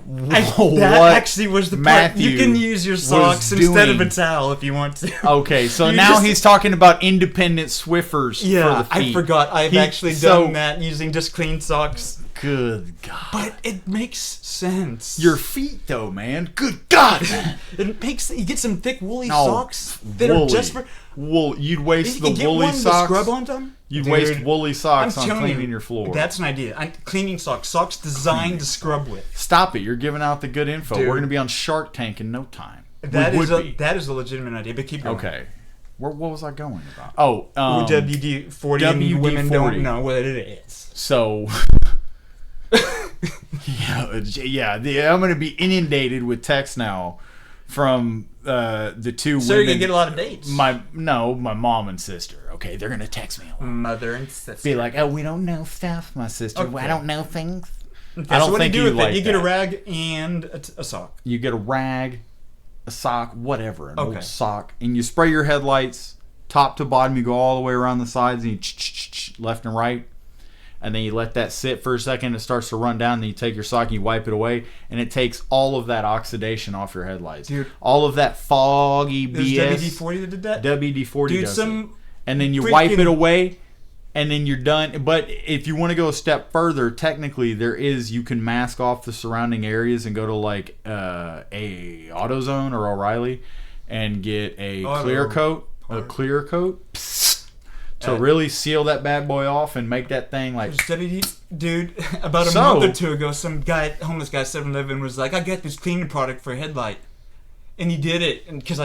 Speaker 1: That actually was the part. You can use your socks instead of a towel if you want to.
Speaker 2: Okay, so now he's talking about independent Swiffers for the feet.
Speaker 1: I forgot. I've actually done that using just clean socks.
Speaker 2: Good God.
Speaker 1: But it makes sense.
Speaker 2: Your feet, though, man. Good God, man.
Speaker 1: You get some thick woolly socks that are just for...
Speaker 2: Wool. You'd waste the woolly socks.
Speaker 1: To scrub on them?
Speaker 2: You'd waste woolly socks on cleaning your floor.
Speaker 1: That's an idea. Cleaning socks. Socks designed to scrub with.
Speaker 2: Stop it. You're giving out the good info. We're going to be on Shark Tank in no time.
Speaker 1: That is a legitimate idea, but keep going.
Speaker 2: Okay. What was I going about? Oh,
Speaker 1: WD-40 women don't know what it is.
Speaker 2: So... I'm going to be inundated with texts now from the two women.
Speaker 1: So you're going to get a lot of dates?
Speaker 2: My mom and sister. Okay, they're going to text me a lot.
Speaker 1: Mother and sister.
Speaker 2: Be like, oh, we don't know stuff, my sister. Okay. I don't know things.
Speaker 1: Okay, I don't think you do with it. You get a rag and a sock.
Speaker 2: You get a rag, a sock, whatever, an old sock, and you spray your headlights top to bottom. You go all the way around the sides, and you left and right. And then you let that sit for a second. It starts to run down. Then you take your sock and you wipe it away. And it takes all of that oxidation off your headlights. Dude. All of that foggy BS.
Speaker 1: WD-40 that did that?
Speaker 2: WD-40 does it. and then you wipe it away, and then you're done. But if you want to go a step further, technically you can mask off the surrounding areas and go to like a AutoZone or O'Reilly and get a clear coat to really seal that bad boy off and make that thing like...
Speaker 1: Dude, about a month or two ago, some homeless guy at 7-Eleven was like, I got this cleaning product for a headlight. And he did it, and because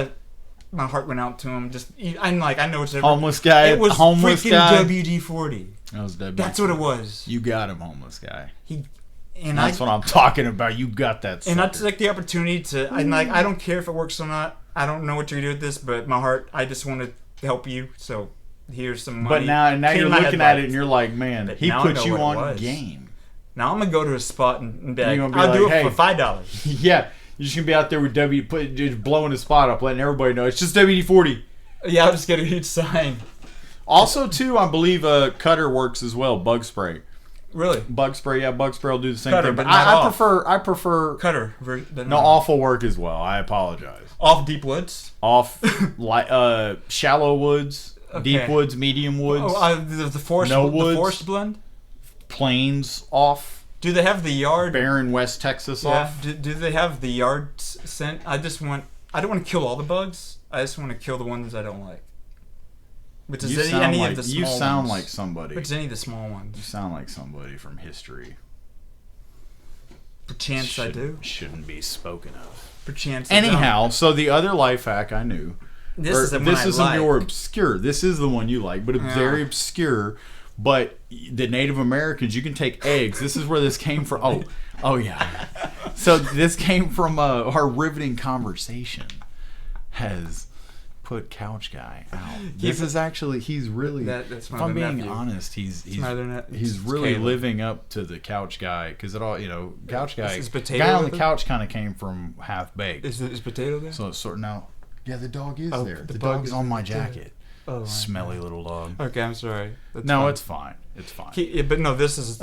Speaker 1: my heart went out to him. I'm like, I know it's...
Speaker 2: Homeless guy?
Speaker 1: It was freaking WD-40.
Speaker 2: That was WD-40.
Speaker 1: That's what it was.
Speaker 2: You got him, homeless guy.
Speaker 1: That's
Speaker 2: what I'm talking about. You got that sucker.
Speaker 1: And I took the opportunity to... I'm like, I don't care if it works or not. I don't know what you're going to do with this, but my heart, I just want to help you, so... Here's some money.
Speaker 2: But now you're looking at it and you're like, man, he put you on game.
Speaker 1: Now I'm gonna go to a spot and be like, I'll do it for $5.
Speaker 2: Yeah, you're just gonna be out there with just blowing the spot up, letting everybody know it's just WD-40.
Speaker 1: Yeah, I'll just get a huge sign.
Speaker 2: Also, too, I believe Cutter works as well. Bug spray.
Speaker 1: Really?
Speaker 2: Bug spray. Yeah, bug spray will do the same
Speaker 1: Cutter,
Speaker 2: thing.
Speaker 1: But
Speaker 2: I prefer
Speaker 1: Cutter.
Speaker 2: awful work as well. I apologize.
Speaker 1: Off deep woods.
Speaker 2: Off shallow woods. Okay. Deep woods, medium woods.
Speaker 1: The forest.
Speaker 2: No woods.
Speaker 1: The forest blend.
Speaker 2: Plains off.
Speaker 1: Do they have the yard?
Speaker 2: Barren West Texas off.
Speaker 1: Do they have the yard scent? I don't want to kill all the bugs. I just want to kill the ones I don't like. Which is any of the small ones.
Speaker 2: You sound like somebody.
Speaker 1: Which is any of the small ones.
Speaker 2: You sound like somebody from history.
Speaker 1: Perchance I do.
Speaker 2: Shouldn't be spoken of.
Speaker 1: Perchance.
Speaker 2: Anyhow, so the other life hack I knew.
Speaker 1: This isn't
Speaker 2: your obscure. This is the one you like, but it's very obscure. But the Native Americans, you can take eggs. This is where this came from. Oh yeah. So this came from our riveting conversation. Has put Couch Guy out. This is actually he's really.
Speaker 1: That's
Speaker 2: if I'm being honest, he's really living up to the Couch Guy because it all Couch Guy.
Speaker 1: Is potato
Speaker 2: guy on the couch kind of came from half baked.
Speaker 1: Is potato there?
Speaker 2: So it's sort of now. Yeah, the dog is there. The dog is on my jacket.
Speaker 1: Oh,
Speaker 2: smelly little dog.
Speaker 1: Okay, I'm sorry.
Speaker 2: It's fine. It's fine.
Speaker 1: But no, this is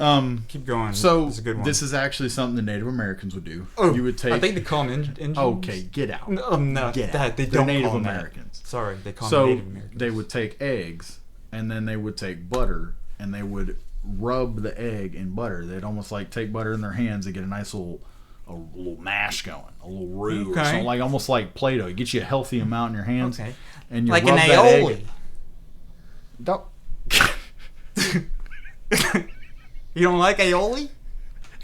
Speaker 1: keep going.
Speaker 2: So
Speaker 1: this is a good one.
Speaker 2: This is actually something the Native Americans would do.
Speaker 1: Oh,
Speaker 2: you would take.
Speaker 1: I think they call them Indians.
Speaker 2: Okay, get out.
Speaker 1: No,
Speaker 2: get
Speaker 1: out. They
Speaker 2: They're
Speaker 1: don't
Speaker 2: Native
Speaker 1: call them
Speaker 2: Americans.
Speaker 1: That. Sorry, they call them Native Americans.
Speaker 2: They would take eggs, and then they would take butter, and they would rub the egg in butter. They'd almost like take butter in their hands and get a nice little mash going, a little roux, or something, like almost like Play-Doh. It gets you a healthy amount in your hands, and you
Speaker 1: like
Speaker 2: rub
Speaker 1: an
Speaker 2: that
Speaker 1: aioli.
Speaker 2: Egg.
Speaker 1: You don't like aioli?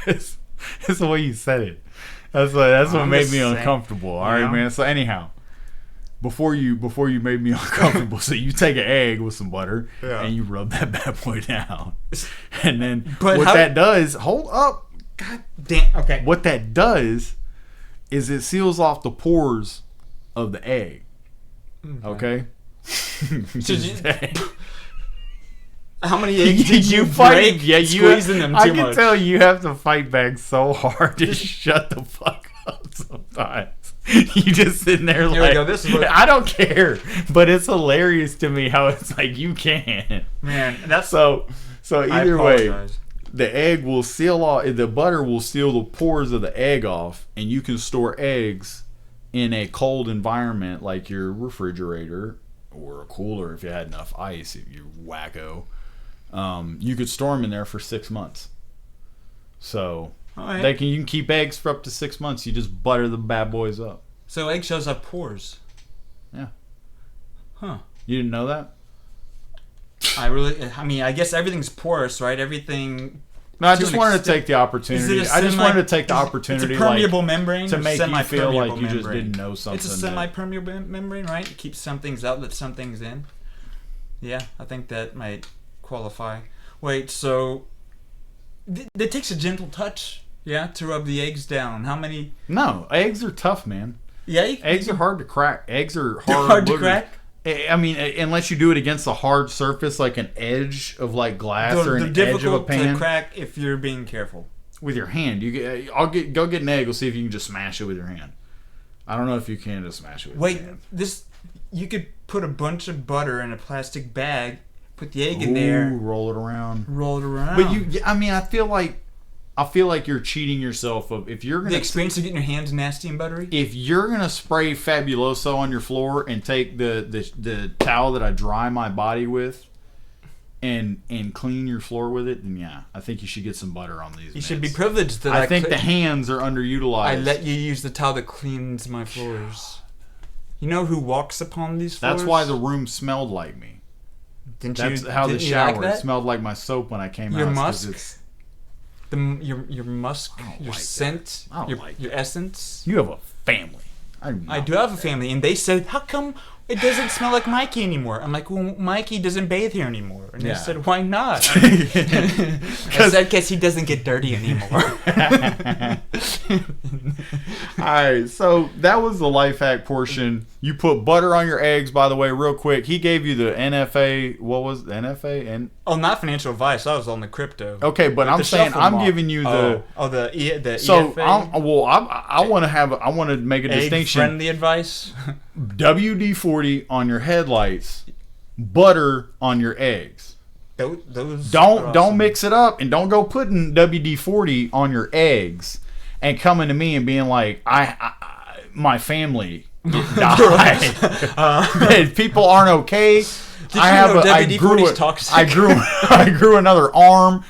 Speaker 2: It's the way you said it. That's what made me uncomfortable. All right, man. So anyhow, before you made me uncomfortable, so you take an egg with some butter and you rub that bad boy down, and then that does, hold up.
Speaker 1: God damn. Okay.
Speaker 2: What that does is it seals off the pores of the egg. Okay.
Speaker 1: How many eggs did you break?
Speaker 2: Yeah,
Speaker 1: squeezing them too
Speaker 2: I
Speaker 1: much.
Speaker 2: can tell you have to fight back so hard to shut the fuck up sometimes. You just sitting there
Speaker 1: Here we go. This is what
Speaker 2: I don't care, but it's hilarious to me how it's like you can't.
Speaker 1: Man, that's
Speaker 2: so either way. The egg will seal off. The butter will seal the pores of the egg off, and you can store eggs in a cold environment like your refrigerator or a cooler if you had enough ice. If you wacko, you could store them in there for 6 months. So you can keep eggs for up to 6 months. You just butter the bad boys up.
Speaker 1: So eggshells have pores.
Speaker 2: Yeah.
Speaker 1: Huh.
Speaker 2: You didn't know that?
Speaker 1: I guess everything's porous, right? Everything.
Speaker 2: No, I just wanted to take the opportunity. It's a
Speaker 1: permeable membrane
Speaker 2: to make you feel like you just didn't know something.
Speaker 1: It's a semi-permeable membrane, right? It keeps some things out, lets some things in. Yeah, I think that might qualify. Wait, so it takes a gentle touch, to rub the eggs down. How many?
Speaker 2: No, eggs are tough, man.
Speaker 1: Yeah,
Speaker 2: eggs are hard to crack. Eggs are
Speaker 1: hard to crack.
Speaker 2: I mean, unless you do it against a hard surface like an edge of like glass or an edge of a pan.
Speaker 1: Difficult to crack if you're being careful.
Speaker 2: With your hand, go get an egg. We'll see if you can just smash it with your hand. I don't know if you can just smash it with your hand.
Speaker 1: You could put a bunch of butter in a plastic bag, put the egg in there,
Speaker 2: roll it around.
Speaker 1: But
Speaker 2: I feel like I feel like you're cheating yourself of if you're gonna
Speaker 1: the experience of getting your hands nasty and buttery.
Speaker 2: If you're gonna spray Fabuloso on your floor and take the towel that I dry my body with and clean your floor with it, then yeah, I think you should get some butter on these.
Speaker 1: You should be privileged that
Speaker 2: I think the hands are underutilized.
Speaker 1: I let you use the towel that cleans my floors. You know who walks upon these floors?
Speaker 2: That's why the room smelled like me. That's how the shower smelled like my soap when I came out.
Speaker 1: Your musk. Your musk, your scent, your essence.
Speaker 2: You have a family.
Speaker 1: I do have a family, and they said, "How come it doesn't smell like Mikey anymore?" I'm like, "Well, Mikey doesn't bathe here anymore." And they said, "Why not?" I said, "Guess he doesn't get dirty anymore."
Speaker 2: Alright, so that was the life hack portion. You put butter on your eggs, by the way, real quick. He gave you the NFA. What was the NFA?
Speaker 1: Not financial advice. I was on the crypto.
Speaker 2: Okay, but I'm saying I'm giving you the
Speaker 1: the
Speaker 2: so
Speaker 1: EFA?
Speaker 2: I want to make a distinction.
Speaker 1: Friendly advice.
Speaker 2: WD-40 on your headlights, butter on your eggs.
Speaker 1: Those
Speaker 2: don't mix it up, and don't go putting WD-40 on your eggs and coming to me and being like, my family died. People aren't okay. I grew another arm.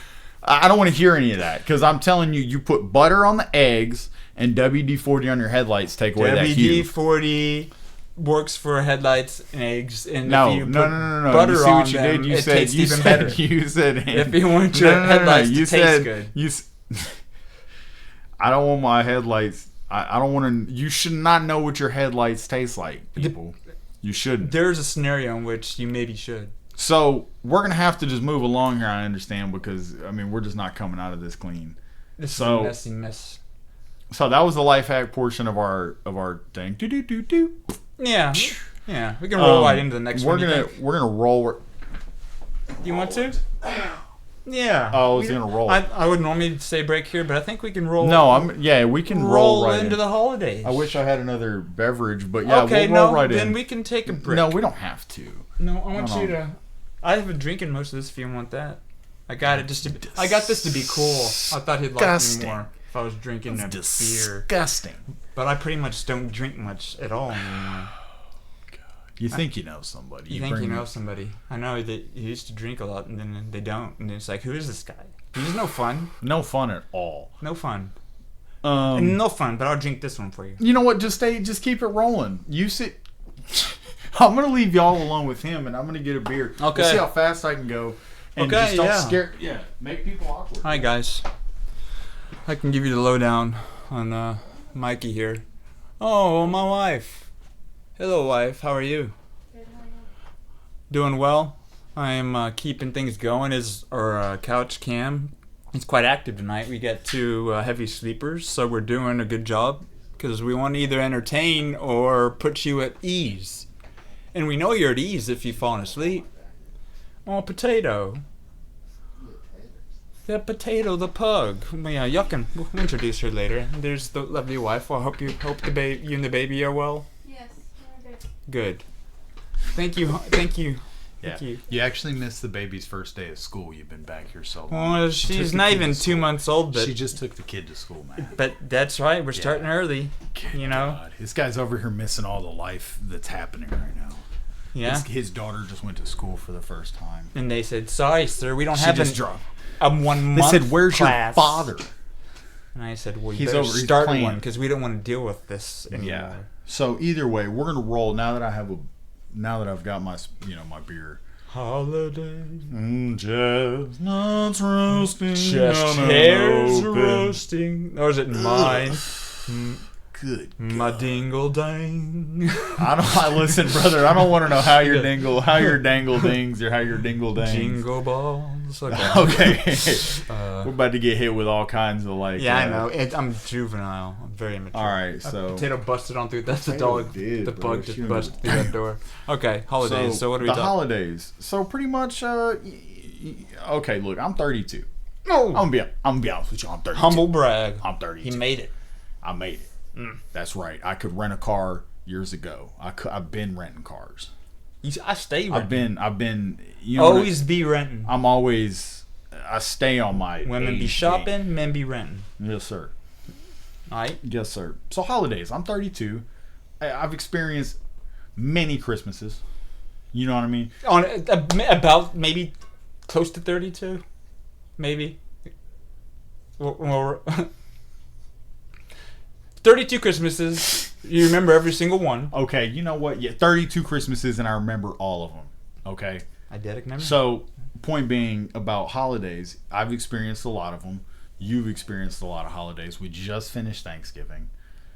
Speaker 2: I don't want to hear any of that, because I'm telling you, you put butter on the eggs and WD-40 on your headlights, take away that hue.
Speaker 1: WD-40 works for headlights and eggs, and
Speaker 2: no.
Speaker 1: butter
Speaker 2: you see
Speaker 1: on
Speaker 2: what you
Speaker 1: them,
Speaker 2: did? You
Speaker 1: it
Speaker 2: said,
Speaker 1: tastes
Speaker 2: you
Speaker 1: even
Speaker 2: said,
Speaker 1: better.
Speaker 2: You said,
Speaker 1: if you want your headlights to taste good.
Speaker 2: I don't want my headlights. I don't want to. You should not know what your headlights taste like, people. You shouldn't.
Speaker 1: There's a scenario in which you maybe should.
Speaker 2: So we're gonna have to just move along here. I understand, because we're just not coming out of this clean.
Speaker 1: This is a messy mess.
Speaker 2: So that was the life hack portion of our thing.
Speaker 1: Yeah. We can roll right into the next one.
Speaker 2: We're gonna roll.
Speaker 1: You want to? Yeah.
Speaker 2: Oh, I was gonna roll.
Speaker 1: I would normally say break here, but I think we can roll.
Speaker 2: No, we can roll right
Speaker 1: into the holidays.
Speaker 2: I wish I had another beverage, but yeah,
Speaker 1: okay,
Speaker 2: we'll roll right in.
Speaker 1: Then we can take a break.
Speaker 2: No, we don't have to.
Speaker 1: No, I want you to. I have been drinking most of this. If you want that, I got it just to. I got this to be cool. I thought he'd like me more if I was drinking a beer.
Speaker 2: Disgusting.
Speaker 1: But I pretty much don't drink much at all anymore.
Speaker 2: You think you know somebody.
Speaker 1: You think you know somebody. I know that you used to drink a lot, and then they don't. And it's like, who is this guy? He's no fun.
Speaker 2: No fun at all.
Speaker 1: No fun. No fun, but I'll drink this one for you.
Speaker 2: You know what? Just keep it rolling. You sit. I'm going to leave y'all alone with him, and I'm going to get a beer.
Speaker 1: Okay.
Speaker 2: We'll see how fast I can go. And just don't scare. Yeah, make people awkward.
Speaker 1: Hi, guys. I can give you the lowdown on Mikey here. Oh, my wife. Hello, wife. How are you?
Speaker 3: Good, how are you?
Speaker 1: Doing well. I am keeping things going. Our couch cam is quite active tonight. We got two heavy sleepers, so we're doing a good job, because we want to either entertain or put you at ease. And we know you're at ease if you've fallen asleep. Oh, Potato. The Potato, the pug. Yeah, y'all can we'll introduce her later. There's the lovely wife. Well, I hope you and the baby are well.
Speaker 3: Yes, we're good.
Speaker 1: Good. Thank you.
Speaker 2: Yeah.
Speaker 1: Thank you.
Speaker 2: You actually missed the baby's first day of school. You've been back here so long.
Speaker 1: Well, she's not even 2 months old, but
Speaker 2: she just took the kid to school, man.
Speaker 1: But that's right. We're starting early.
Speaker 2: Good
Speaker 1: you know.
Speaker 2: God. This guy's over here missing all the life that's happening right now.
Speaker 1: Yeah.
Speaker 2: His daughter just went to school for the first time.
Speaker 1: And they said, "Sorry, sir, we don't have a 1 month."
Speaker 2: They said, "Where's
Speaker 1: class.
Speaker 2: your father?"
Speaker 1: And I said, "Well,
Speaker 2: he's
Speaker 1: start one, because we don't want to deal with this anymore."
Speaker 2: Yeah. So either way, we're gonna roll now that I've got my my beer.
Speaker 1: Holidays.
Speaker 2: Chestnuts roasting.
Speaker 1: Chest hairs roasting. Or is it mine?
Speaker 2: Good.
Speaker 1: My dingle dang.
Speaker 2: Listen, brother. I don't want to know how your dingle dings, or how your dingle dangs.
Speaker 1: Jingle balls.
Speaker 2: Okay. We're about to get hit with all kinds of
Speaker 1: Yeah, I know. I'm juvenile. I'm very immature.
Speaker 2: All right, so
Speaker 1: Potato busted on through. That's the dog. The bug just busted through that door. Okay, holidays. So what are we talking?
Speaker 2: The holidays. So pretty much. Okay, look, I'm 32.
Speaker 1: No.
Speaker 2: I'm gonna be honest with you. I'm 32.
Speaker 1: Humble brag.
Speaker 2: I'm 32.
Speaker 1: He made it.
Speaker 2: I made it. That's right. I could rent a car years ago. I've been renting cars.
Speaker 1: I stay renting.
Speaker 2: I've been.
Speaker 1: Always be renting.
Speaker 2: I'm always I stay on my
Speaker 1: women be shopping, men be renting.
Speaker 2: Yes, sir.
Speaker 1: All right.
Speaker 2: Yes, sir. So holidays. I'm 32. I've experienced many Christmases. You know what I mean?
Speaker 1: On about maybe close to 32, maybe. Well, 32 Christmases. You remember every single one.
Speaker 2: Okay, you know what? Yeah, 32 Christmases, and I remember all of them. Okay.
Speaker 1: I did remember.
Speaker 2: So, point being about holidays, I've experienced a lot of them. You've experienced a lot of holidays. We just finished Thanksgiving.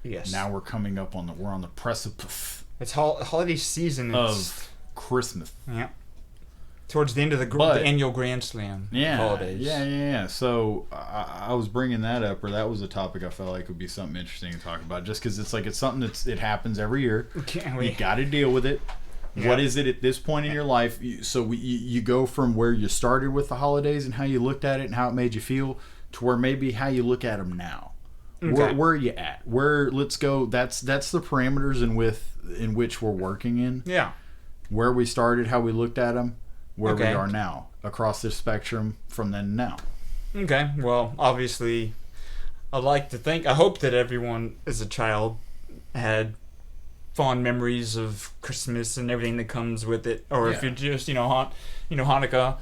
Speaker 1: Yes.
Speaker 2: Now we're coming up on we're on the precipice.
Speaker 1: It's holiday season
Speaker 2: of Christmas.
Speaker 1: Yeah. Towards the end of the annual Grand Slam holidays.
Speaker 2: Yeah. So I was bringing that up, or that was a topic I felt like would be something interesting to talk about, just because it's something it happens every year. You got to deal with it. Yeah. What is it at this point in your life? So you go from where you started with the holidays and how you looked at it and how it made you feel to where maybe how you look at them now. Okay. Where are you at? Let's go. That's the parameters in which we're working in.
Speaker 1: Yeah. Where
Speaker 2: we started, how we looked at them. Where we are now, across this spectrum from then to now.
Speaker 1: Okay, well, obviously, I hope that everyone as a child had fond memories of Christmas and everything that comes with it, or if you're just, Hanukkah,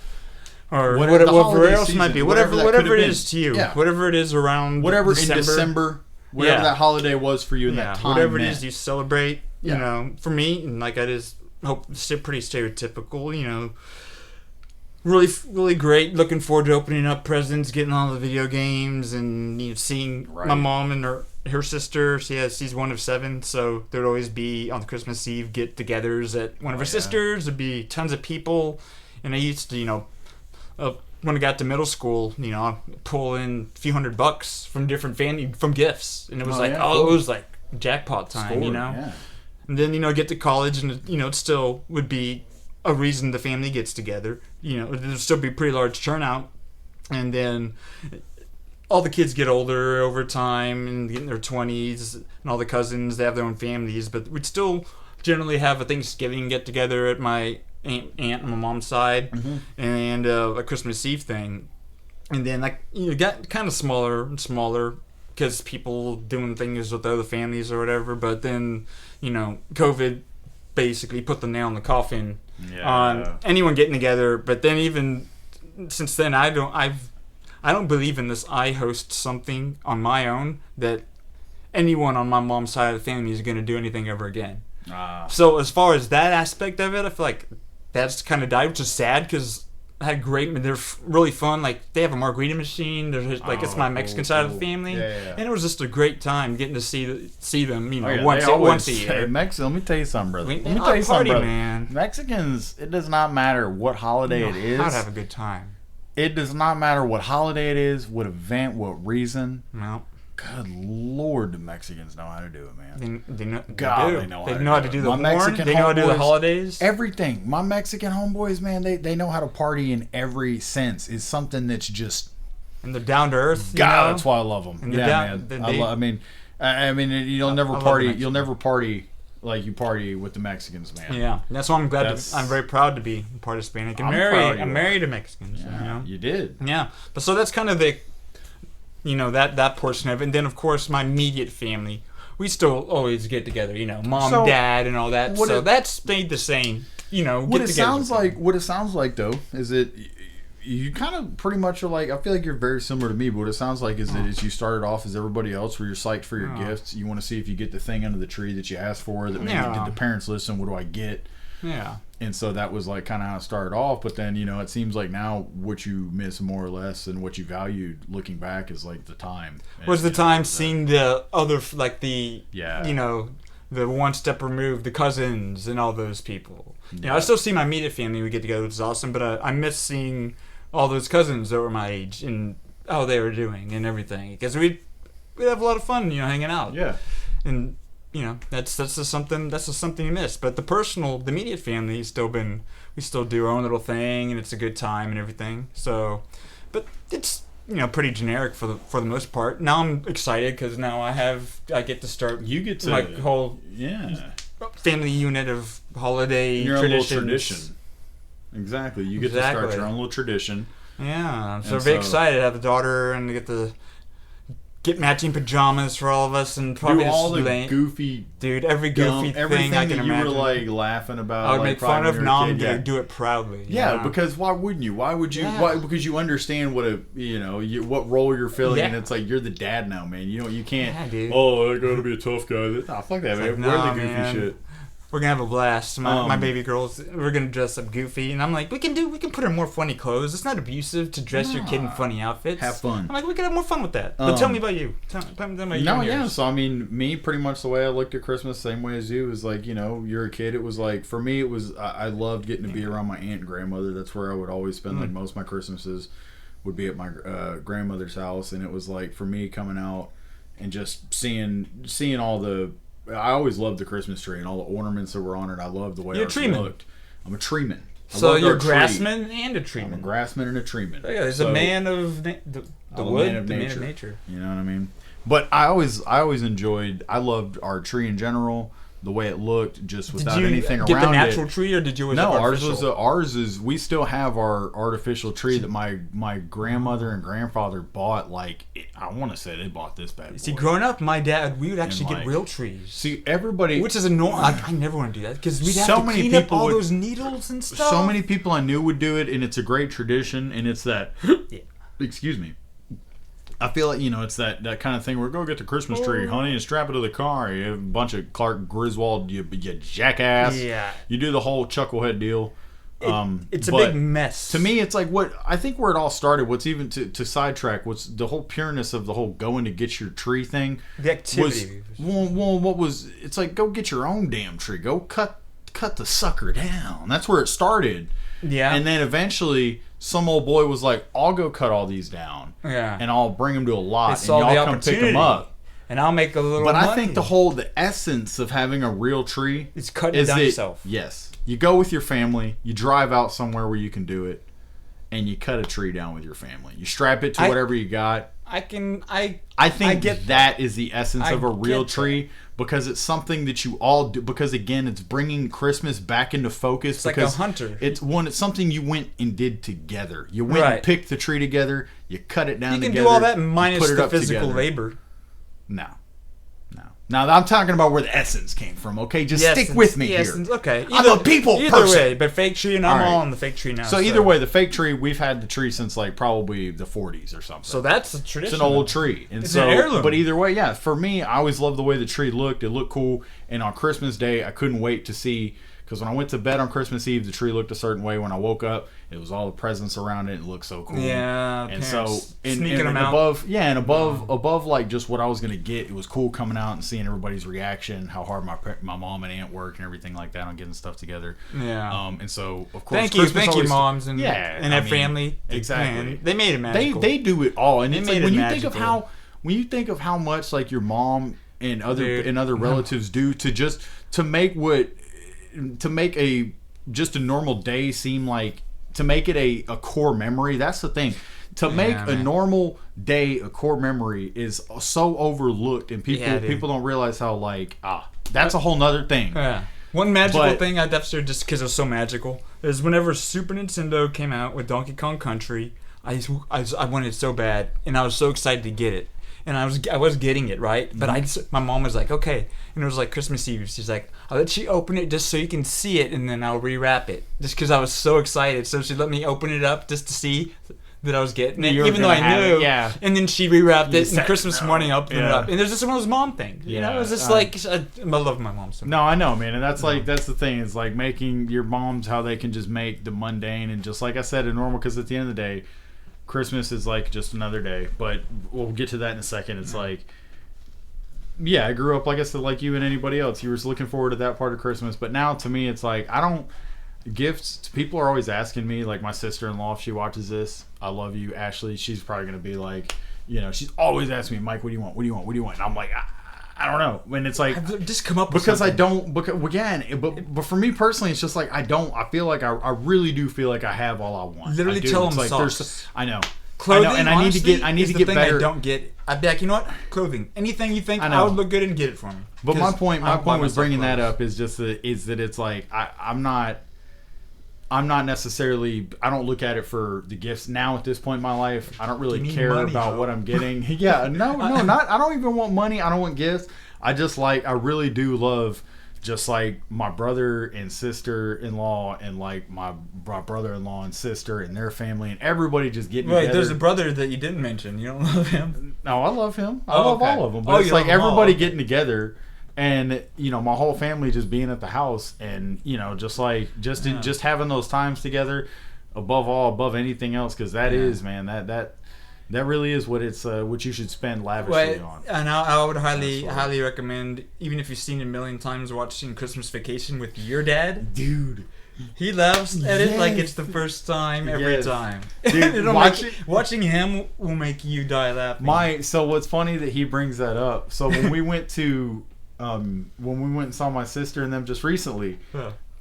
Speaker 1: or whatever else it might be, whatever it is to you, whatever it is around
Speaker 2: whatever December, whatever that holiday was for you in that time,
Speaker 1: whatever it is you celebrate, for me, and like I just hope it's pretty stereotypical, really, really great. Looking forward to opening up presents, getting all the video games, and seeing my mom and her sister. She's one of 7, so there'd always be on Christmas Eve get-togethers at one of her sisters. There'd be tons of people, and I used to, when I got to middle school, I'd pull in a few $100 from different from gifts, and it was it was like jackpot time,
Speaker 2: Yeah.
Speaker 1: And then get to college, and it still would be a reason the family gets together. There'll still be a pretty large turnout, and then all the kids get older over time and get in their 20s, and all the cousins, they have their own families, but we'd still generally have a Thanksgiving get together at my aunt on my mom's side, and a Christmas Eve thing, and then got kind of smaller and smaller because people doing things with other families or whatever. But then COVID basically put the nail in the coffin on anyone getting together. But then even since then, I don't believe in this. I host something on my own that anyone on my mom's side of the family is going to do anything ever again. So as far as that aspect of it, I feel like that's kind of died, which is sad because I had they're really fun. Like they have a margarita machine. There's it's my Mexican side of the family, and it was just a great time getting to see them. Once a year.
Speaker 2: Let me tell you something, brother. Let me tell you something, brother. Man. Mexicans, it does not matter what holiday it is.
Speaker 1: I'd have a good time.
Speaker 2: It does not matter what holiday it is, what event, what reason.
Speaker 1: No.
Speaker 2: Good Lord, the Mexicans know how to do it, man.
Speaker 1: They know.
Speaker 2: They know
Speaker 1: how to do the horn. They know how to do the holidays.
Speaker 2: Everything. My Mexican homeboys, man, they know how to party in every sense. It's something that's just.
Speaker 1: And they're down to earth.
Speaker 2: God, that's why I love them. Man. I mean, you'll never party. You'll never party like you party with the Mexicans, man.
Speaker 1: Yeah, that's why I'm glad. I'm very proud to be part Hispanic and I'm married to Mexicans.
Speaker 2: Yeah, you did.
Speaker 1: Yeah, but so that's kind of the. That portion of it. And then, of course, my immediate family, we still always get together, mom, dad, and all that. So that stayed the same,
Speaker 2: What it sounds like, though, is that you kind of pretty much are like, I feel like you're very similar to me, but what it sounds like is that as you started off as everybody else, where you're psyched for your gifts, you want to see if you get the thing under the tree that you asked for, that maybe did the parents listen, what do I get?
Speaker 1: Yeah.
Speaker 2: And so that was like kind of how it started off. But then, it seems like now what you miss more or less and what you valued looking back is like the time.
Speaker 1: Was the time seeing the other, like the, the one step removed, the cousins and all those people. I still see my immediate family. We get together, which is awesome. But I miss seeing all those cousins that were my age and how they were doing and everything. Because we'd have a lot of fun, hanging out.
Speaker 2: Yeah.
Speaker 1: And that's just something you miss. But the immediate family we still do our own little thing, and it's a good time and everything. So, but it's pretty generic for the most part. Now I'm excited because now I get to start.
Speaker 2: You get to
Speaker 1: my whole family unit of holiday
Speaker 2: your
Speaker 1: traditions.
Speaker 2: Own little tradition. Exactly. You get to start your own little tradition.
Speaker 1: Yeah, so very excited to have a daughter and to get matching pajamas for all of us and probably
Speaker 2: do all the goofy,
Speaker 1: dude, every goofy thing I can imagine.
Speaker 2: Everything that you were like laughing about.
Speaker 1: I would make fun of Nom to do it proudly.
Speaker 2: Yeah, because why wouldn't you? Why would you? Why? Because you understand what what role you're filling, and it's like you're the dad now, man. You can't.
Speaker 1: Yeah, dude.
Speaker 2: Oh, I gotta be a tough guy. Nah, fuck that, man. Wear the goofy shit.
Speaker 1: We're gonna have a blast. My baby girls, we're gonna dress up goofy, and I'm like, we can put her in more funny clothes. It's not abusive to dress your kid in funny outfits.
Speaker 2: Have fun.
Speaker 1: I'm like, we can have more fun with that. But tell me about you. Tell me about you.
Speaker 2: No, yeah. So I mean, me pretty much the way I looked at Christmas, same way as you, is like, you're a kid. It was like, for me, it was I loved getting to be around my aunt and grandmother. That's where I would always spend like most of my Christmases would be at my grandmother's house, and it was like for me coming out and just seeing all the. I always loved the Christmas tree and all the ornaments that were on it. I loved the way it looked. I'm a treeman.
Speaker 1: So you're a grassman and a treeman.
Speaker 2: I'm a grassman and a treeman.
Speaker 1: Oh, yeah, there's a man of the wood, man of nature.
Speaker 2: You know what I mean? But I always enjoyed. I loved our tree in general. The way it looked, just without anything around it. Did you get the natural
Speaker 1: tree, or did you always
Speaker 2: have
Speaker 1: artificial?
Speaker 2: Ours is. We still have our artificial tree that my grandmother and grandfather bought. Like, I want to say they bought this bad boy.
Speaker 1: See, growing up, my dad, we would actually get real trees.
Speaker 2: See, everybody,
Speaker 1: which is annoying. I never want to do that because we'd have to clean up all those needles and stuff.
Speaker 2: So many people I knew would do it, and it's a great tradition, and it's that. Excuse me. I feel like, it's that kind of thing where go get the Christmas tree, honey, and strap it to the car. You have a bunch of Clark Griswold, you jackass.
Speaker 1: Yeah.
Speaker 2: You do the whole chucklehead deal.
Speaker 1: It's a big mess.
Speaker 2: To me, it's like I think where it all started, what's even to sidetrack, what's the whole pureness of the whole going to get your tree thing.
Speaker 1: The activity.
Speaker 2: It's like, go get your own damn tree. Go cut the sucker down. That's where it started.
Speaker 1: Yeah.
Speaker 2: And then eventually, some old boy was like, I'll go cut all these down.
Speaker 1: Yeah.
Speaker 2: And I'll bring them to a lot. And y'all come pick them up.
Speaker 1: And I'll make a little
Speaker 2: money.
Speaker 1: But
Speaker 2: I think the essence of having a real tree
Speaker 1: is cutting it down yourself.
Speaker 2: Yes. You go with your family. You drive out somewhere where you can do it. And you cut a tree down with your family. You strap it to whatever you got.
Speaker 1: I think
Speaker 2: that is the essence of a real tree. Because it's something that you all do. Because again, it's bringing Christmas back into focus.
Speaker 1: It's like a hunter.
Speaker 2: It's something you went and did together. You went and picked the tree together. You cut it down together.
Speaker 1: You can do all that minus the physical labor.
Speaker 2: No. Now I'm talking about where the essence came from. Okay, just stick with me here.
Speaker 1: Okay,
Speaker 2: I'm a people person.
Speaker 1: Either way, but fake tree, and I'm all on the fake tree now.
Speaker 2: So either way, the fake tree, we've had the tree since like probably the 40s or something.
Speaker 1: So that's a tradition.
Speaker 2: It's an old tree, and
Speaker 1: it's an heirloom.
Speaker 2: But either way, yeah. For me, I always loved the way the tree looked. It looked cool, and on Christmas Day, I couldn't wait to see. Because when I went to bed on Christmas Eve, the tree looked a certain way. When I woke up, it was all the presents around it. It looked so cool.
Speaker 1: Yeah,
Speaker 2: and so
Speaker 1: sneaking them out.
Speaker 2: Above like just what I was gonna get, it was cool coming out and seeing everybody's reaction, how hard my mom and aunt work and everything like that on getting stuff together.
Speaker 1: Yeah.
Speaker 2: And so of course,
Speaker 1: thank you, moms and that family.
Speaker 2: Exactly.
Speaker 1: Man, they made it magical.
Speaker 2: They do it all, and it's like when you think of how much like your mom and other relatives do to make a normal day seem like, to make it a core memory. That's the thing. To make a normal day a core memory is so overlooked, and people don't realize how that's a whole nother thing.
Speaker 1: Yeah. One magical thing I definitely, just because it was so magical, is whenever Super Nintendo came out with Donkey Kong Country, I wanted it so bad, and I was so excited to get it. And I was getting it, right? But my mom was like, okay. And it was like Christmas Eve. She's like, I'll let you open it just so you can see it, and then I'll rewrap it. Just because I was so excited. So she let me open it up just to see that I was getting it, even though I knew.
Speaker 2: Yeah.
Speaker 1: And then she rewrapped it, and Christmas morning I opened it up. And there's just one of those mom things. You know, it was just I love my mom so much.
Speaker 2: No, I know, man. And that's that's the thing. It's like making your moms how they can just make the mundane, and just like I said, a normal, because at the end of the day, Christmas is like just another day, but we'll get to that in a second. It's like, yeah, I grew up, like I said, like you and anybody else. You were looking forward to that part of Christmas, but now to me, it's like, gifts, people are always asking me, like my sister-in-law, if she watches this, I love you, Ashley, she's probably going to be like, she's always asking me, Mike, what do you want? What do you want? What do you want? And I'm like, I don't know. And it's like,
Speaker 1: I've just come up with
Speaker 2: because
Speaker 1: something.
Speaker 2: I don't. Because again, but for me personally, it's just like I don't. I feel like I really do feel like I have all I want.
Speaker 1: Literally, tell them
Speaker 2: like
Speaker 1: socks.
Speaker 2: I know.
Speaker 1: Clothing,
Speaker 2: I know, and I need to get. I need to get better.
Speaker 1: I don't get. I'd be like, you know what? Clothing. Anything you think I would look good in, get it for me.
Speaker 2: But my point was bringing that up is just that it's like I'm not I'm not necessarily. I don't look at it for the gifts now at this point in my life. I don't really care
Speaker 1: money,
Speaker 2: about what I'm getting. Yeah, no, not. I don't even want money. I don't want gifts. I just like. I really do love. Just like my brother and sister-in-law and like my brother-in-law and sister and their family and everybody just getting together.
Speaker 1: There's a brother that you didn't mention. You don't love him?
Speaker 2: No, I love him. I love all of them. But it's like everybody getting together and, you know, my whole family just being at the house and, you know, just like just having those times together above anything else, because that is, man, that really is what it's what you should spend lavishly on.
Speaker 1: And I would highly recommend, even if you've seen it a million times, watching Christmas Vacation with your dad.
Speaker 2: Dude,
Speaker 1: he laughs at it like it's the first time every time.
Speaker 2: Dude,
Speaker 1: watching him will make you die laughing.
Speaker 2: So what's funny that he brings that up. So when we went to and saw my sister and them just recently.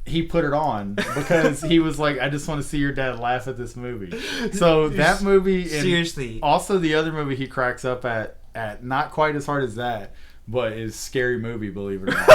Speaker 2: He put it on because he was like, I just want to see your dad laugh at this movie. So that movie, and
Speaker 1: seriously,
Speaker 2: also the other movie he cracks up at not quite as hard as that, but is Scary Movie, believe it or not.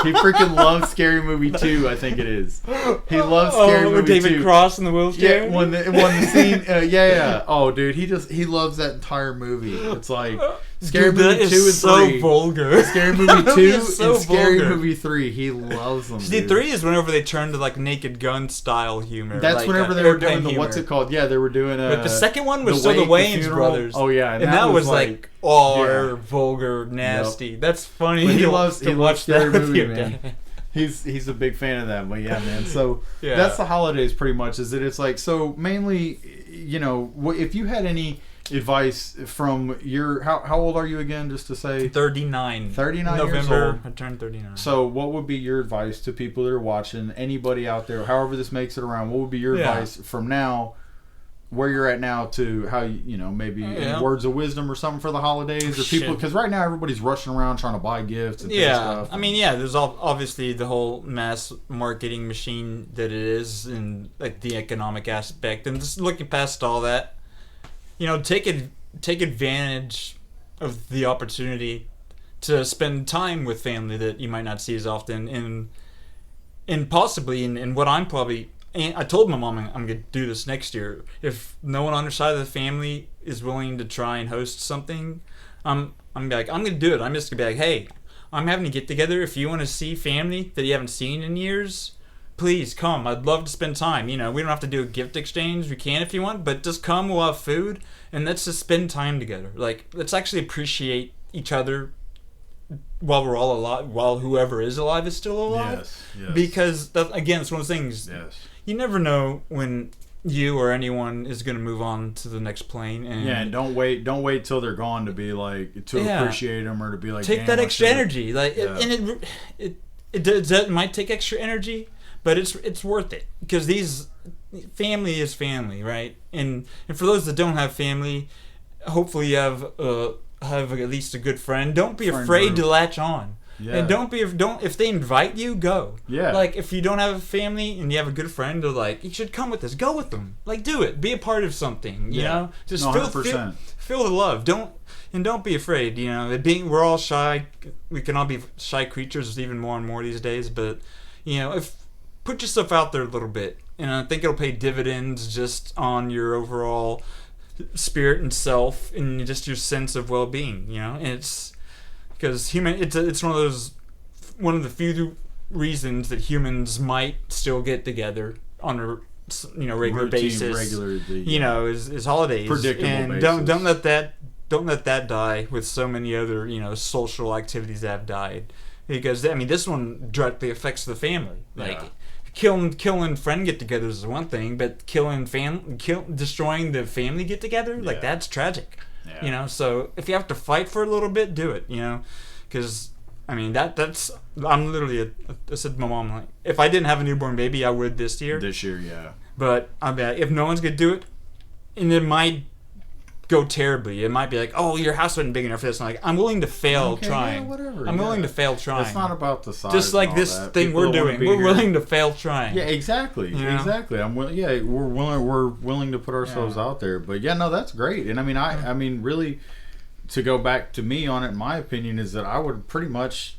Speaker 2: He freaking loves Scary Movie 2, I think it is. He loves Scary Movie 2.
Speaker 1: David Cross in the wheelchair?
Speaker 2: Yeah, when the scene, yeah. Oh, dude, he loves that entire movie. It's like Scary Movie 2 and 3.
Speaker 1: So vulgar.
Speaker 2: Scary Movie 2
Speaker 1: so
Speaker 2: and Scary
Speaker 1: vulgar.
Speaker 2: Movie 3. He loves them.
Speaker 1: See, 3 is whenever they turn to like Naked Gun style humor.
Speaker 2: That's
Speaker 1: like,
Speaker 2: whenever they were doing the, what's it called? Yeah, they were doing
Speaker 1: But the second one was still the Wayans brothers.
Speaker 2: Oh, yeah.
Speaker 1: And that was like vulgar, nasty. Yep. That's funny.
Speaker 2: But he loves Scary Movie, man. He's a big fan of that. But yeah, man. So that's the holidays pretty much. Is that it's like, so mainly, you know, if you had any advice from your, how old are you again, just to say?
Speaker 1: 39
Speaker 2: November
Speaker 1: years old. I turned 39.
Speaker 2: So what would be your advice to people that are watching, anybody out there, however this makes it around, what would be your advice from now, where you're at now, to how you know, maybe any words of wisdom or something for the holidays, or people, because right now everybody's rushing around trying to buy gifts and stuff.
Speaker 1: I mean, there's obviously the whole mass marketing machine that it is, and like the economic aspect, and just looking past all that, you know, take advantage of the opportunity to spend time with family that you might not see as often, and possibly in what I'm probably. And I told my mom I'm going to do this next year. If no one on her side of the family is willing to try and host something, I'm going to do it. I'm just going to be like, hey, I'm having a get together. If you want to see family that you haven't seen in years, please come. I'd love to spend time. You know, we don't have to do a gift exchange. We can if you want, but just come. We'll have food, and let's just spend time together. Like, let's actually appreciate each other while we're all alive, while whoever is alive is still alive.
Speaker 2: Yes.
Speaker 1: Because, again, it's one of those things.
Speaker 2: Yes.
Speaker 1: You never know when you or anyone is going to move on to the next plane. And
Speaker 2: don't wait till they're gone to be like, to appreciate them, or to be like,
Speaker 1: take that extra energy. Like, and it might take extra energy, but it's worth it, because family is family, right? And for those that don't have family, hopefully you have at least a good friend. Don't be afraid to latch on. Yeah. And if they invite you, go.
Speaker 2: Yeah.
Speaker 1: Like, if you don't have a family and you have a good friend, they're like, you should come with us. Go with them. Like, do it. Be a part of something. You know, just
Speaker 2: 100%.
Speaker 1: Feel the love. Don't be afraid. You know, we're all shy. We can all be shy creatures, even more and more these days. But you know, put yourself out there a little bit, and I think it'll pay dividends just on your overall spirit and self, and just your sense of well-being. You know, and it's. Because it's one of the few reasons that humans might still get together on a regular basis. Is holidays.
Speaker 2: Predictable
Speaker 1: and
Speaker 2: basis.
Speaker 1: Don't let that die with so many other social activities that have died. Because this one directly affects the family. Like killing friend get-togethers is one thing, but destroying the family get-together, like that's tragic. Yeah. So if you have to fight for a little bit, do it. Because that's I'm literally I said to my mom, like, if I didn't have a newborn baby, I would this year. But if no one's gonna do it, and it might go terribly. It might be like, oh, your house wasn't big enough for this. I'm like, I'm willing to fail trying.
Speaker 2: Whatever.
Speaker 1: I'm willing to fail trying.
Speaker 2: It's not about the size.
Speaker 1: Just like this thing we're doing, we're willing to fail trying.
Speaker 2: Yeah, exactly. Exactly. We're willing to put ourselves out there. But that's great. And I mean, really, to go back to me on it, my opinion is that I would pretty much.